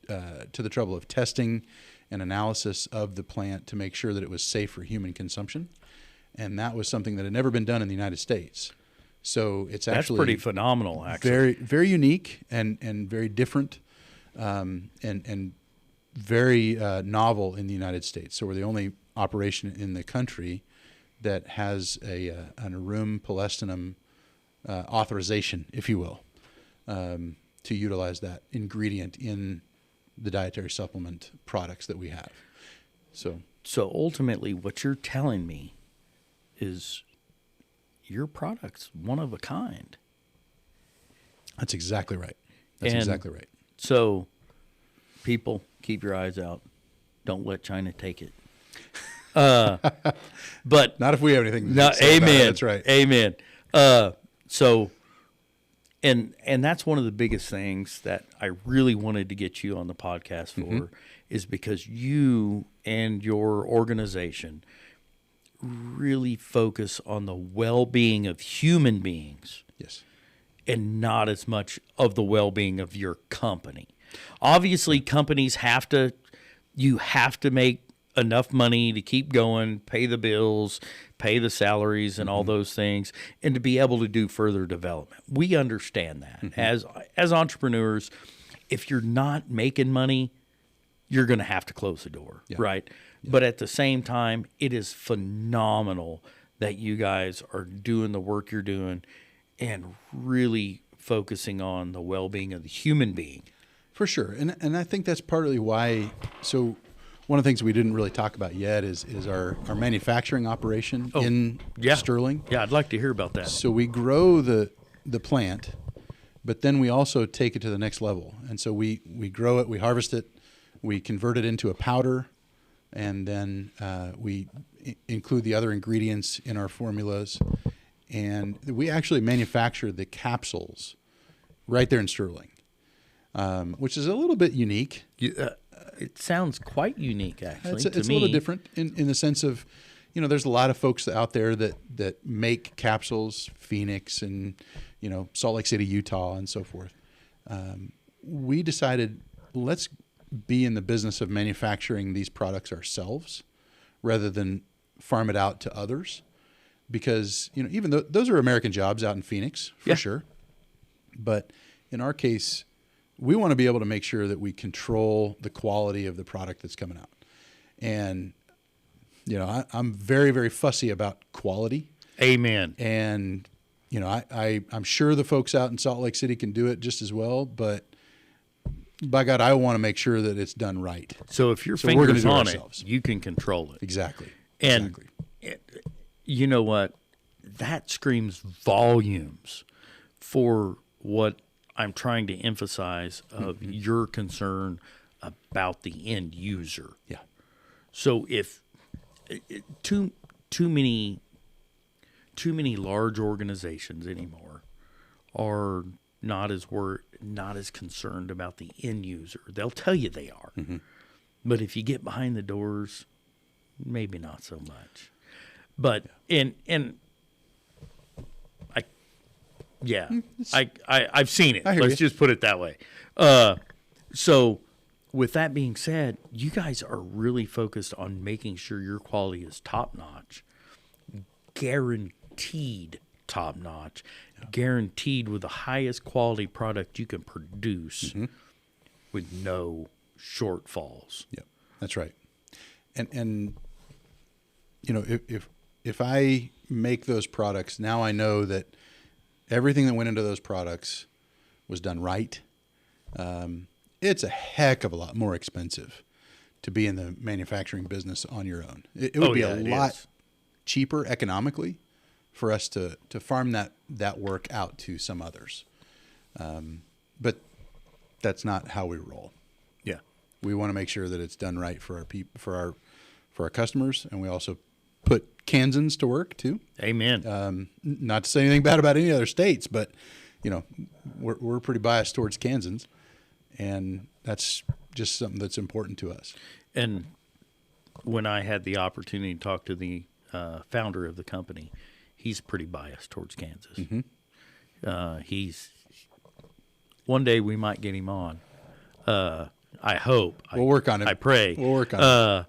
to the trouble of testing and analysis of the plant to make sure that it was safe for human consumption. And that was something that had never been done in the United States. So it's actually pretty phenomenal, actually. very, very unique and very different and very novel in the United States. So we're the only operation in the country that has an Arum palestinum authorization, if you will, to utilize that ingredient in the dietary supplement products that we have. So ultimately, what you're telling me is your product's one of a kind. that's exactly right. That's exactly right. So, people, keep your eyes out. Don't let China take it. But Not if we have anything no, to say about it. amen. That's right. Amen. So, and that's one of the biggest things that I really wanted to get you on the podcast for is because you and your organization really focus on the well-being of human beings Yes. and not as much of the well-being of your company. Obviously, companies have to make enough money to keep going, pay the bills, pay the salaries and all those things, and to be able to do further development. We understand that. As entrepreneurs, if you're not making money, you're going to have to close the door, right? Yeah. But at the same time, it is phenomenal that you guys are doing the work you're doing and really focusing on the well-being of the human being. For sure. And I think that's partly why. So one of the things we didn't really talk about yet is our manufacturing operation in Sterling. Yeah, I'd like to hear about that. So we grow the plant, but then we also take it to the next level. And so we grow it, we harvest it, we convert it into a powder, and then we include the other ingredients in our formulas. And we actually manufacture the capsules right there in Sterling, which is a little bit unique. It sounds quite unique, actually. It's a little different in the sense of, there's a lot of folks out there that make capsules, Phoenix and, Salt Lake City, Utah, and so forth. We decided, let's be in the business of manufacturing these products ourselves rather than farm it out to others. Because, even though those are American jobs out in Phoenix, for sure. But in our case, we want to be able to make sure that we control the quality of the product that's coming out. And, I'm very, very fussy about quality. Amen. And, I'm sure the folks out in Salt Lake City can do it just as well, but by God, I want to make sure that it's done right. So if your we're gonna finger's do it on ourselves. it, you can control it. Exactly. And you know what? That screams volumes for what I'm trying to emphasize of your concern about the end user. Yeah. So if too many large organizations anymore are not as concerned about the end user. They'll tell you they are. But if you get behind the doors, maybe not so much. But I've seen it. Let's just put it that way. So with that being said, you guys are really focused on making sure your quality is top notch, guaranteed top notch, guaranteed with the highest quality product you can produce with no shortfalls. Yeah, that's right. And you know, if I make those products, now I know that everything that went into those products was done right. It's a heck of a lot more expensive to be in the manufacturing business on your own. It would be a lot cheaper economically for us to farm that work out to some others. But that's not how we roll. Yeah. We want to make sure that it's done right for our for our customers, and we also put Kansans to work too. Amen. Not to say anything bad about any other states, but you know, we're pretty biased towards Kansans, and that's just something that's important to us. And when I had the opportunity to talk to the founder of the company, he's pretty biased towards Kansas. He's one day we might get him on. I hope. We'll work on it. I pray. We'll work on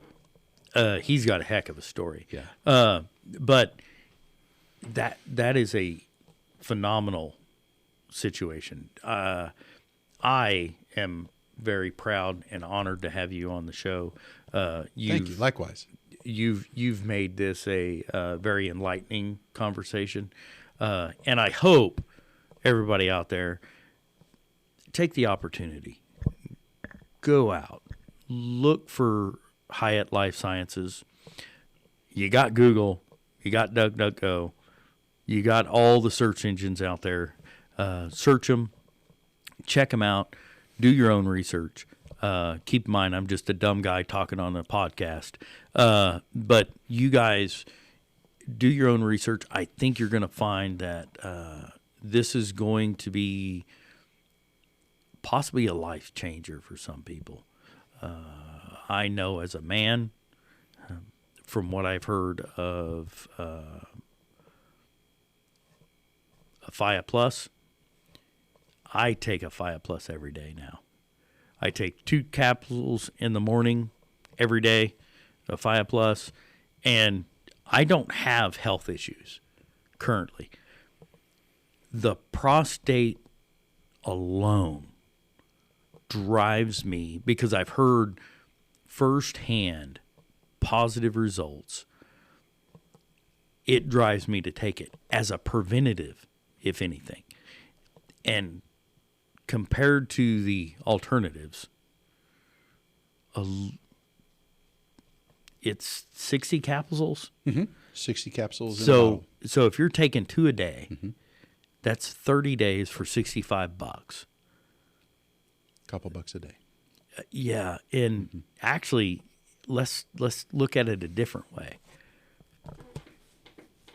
it. He's got a heck of a story. Yeah. But that is a phenomenal situation. I am very proud and honored to have you on the show. Thank you. Likewise. You've made this a very enlightening conversation, and I hope everybody out there take the opportunity, go out, look for Hyatt Life Sciences. You got Google, you got DuckDuckGo, you got all the search engines out there. Search them, check them out, do your own research. Keep in mind, I'm just a dumb guy talking on a podcast. But you guys do your own research. I think you're going to find that this is going to be possibly a life changer for some people. I know as a man, from what I've heard of a Phia Plus, I take a Phia Plus every day now. I take 2 capsules in the morning every day, a Phia Plus, and I don't have health issues currently. The prostate alone drives me, because I've heard firsthand positive results. It drives me to take it as a preventative, if anything. And compared to the alternatives, it's 60 capsules. 60 capsules. So if you're taking 2 a day, that's 30 days for $65. Couple bucks a day. Yeah, and actually, let's look at it a different way.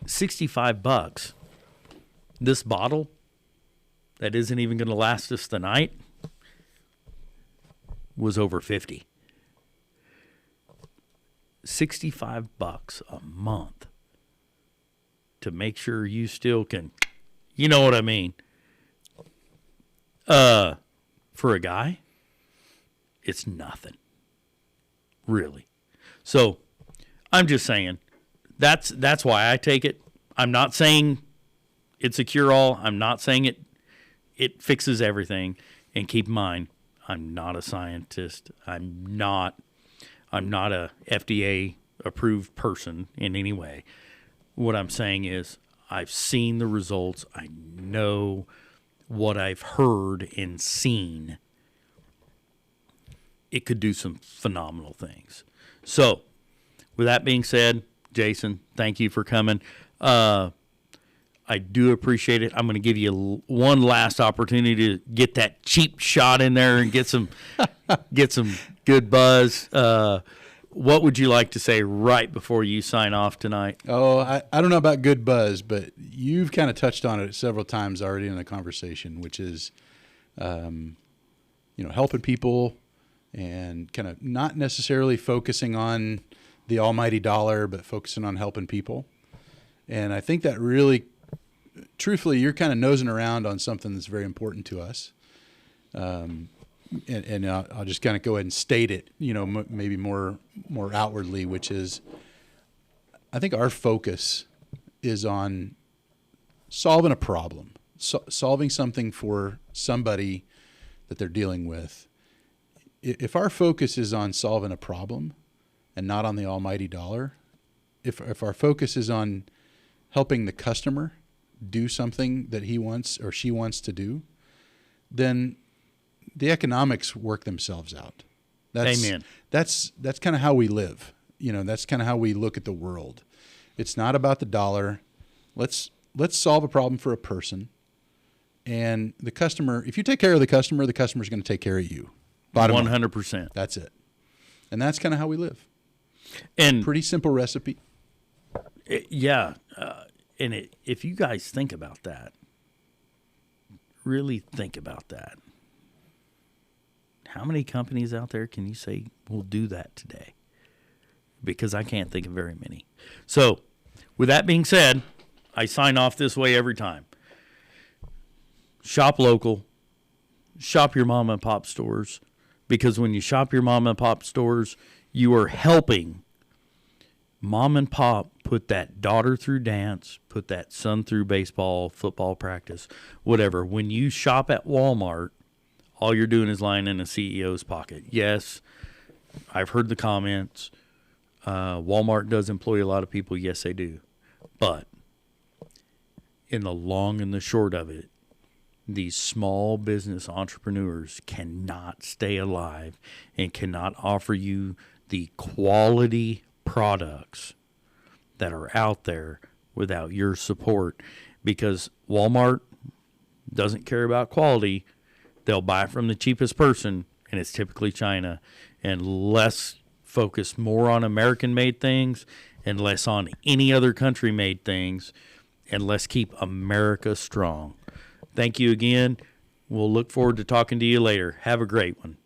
$65. This bottle that isn't even going to last us the night was over 50. $65 a month to make sure you still can, you know what I mean. For a guy, it's nothing, really. So I'm just saying that's why I take it. I'm not saying it's a cure-all. I'm not saying it fixes everything. And keep in mind, I'm not a scientist. I'm not a FDA approved person in any way. What I'm saying is I've seen the results. I know what I've heard and seen. It could do some phenomenal things. So, with that being said, Jason, thank you for coming. I I do appreciate it. I'm going to give you one last opportunity to get that cheap shot in there and get some good buzz. What would you like to say right before you sign off tonight? Oh, I don't know about good buzz, but you've kind of touched on it several times already in the conversation, which is, helping people and kind of not necessarily focusing on the almighty dollar, but focusing on helping people. And I think that really, truthfully, you're kind of nosing around on something that's very important to us. And I'll just kind of go ahead and state it, maybe more outwardly, which is, I think our focus is on solving a problem, solving something for somebody that they're dealing with. If our focus is on solving a problem and not on the almighty dollar, if our focus is on helping the customer do something that he wants or she wants to do, then the economics work themselves out. Amen. That's kind of how we live. That's kind of how we look at the world. It's not about the dollar. Let's solve a problem for a person. And the customer, if you take care of the customer's going to take care of you. Bottom 100%. line. That's it. And that's kind of how we live. And pretty simple recipe. If you guys think about that, really think about that. How many companies out there can you say will do that today? Because I can't think of very many. So, with that being said, I sign off this way every time. Shop local. Shop your mom and pop stores. Because when you shop your mom and pop stores, you are helping mom and pop put that daughter through dance, put that son through baseball, football practice, whatever. When you shop at Walmart, all you're doing is lying in a CEO's pocket. Yes, I've heard the comments. Walmart does employ a lot of people. Yes, they do. But in the long and the short of it, these small business entrepreneurs cannot stay alive and cannot offer you the quality products that are out there without your support, because Walmart doesn't care about quality. They'll buy it from the cheapest person, and it's typically China, and less focus more on American-made things and less on any other country-made things, and let's keep America strong. Thank you again. We'll look forward to talking to you later. Have a great one.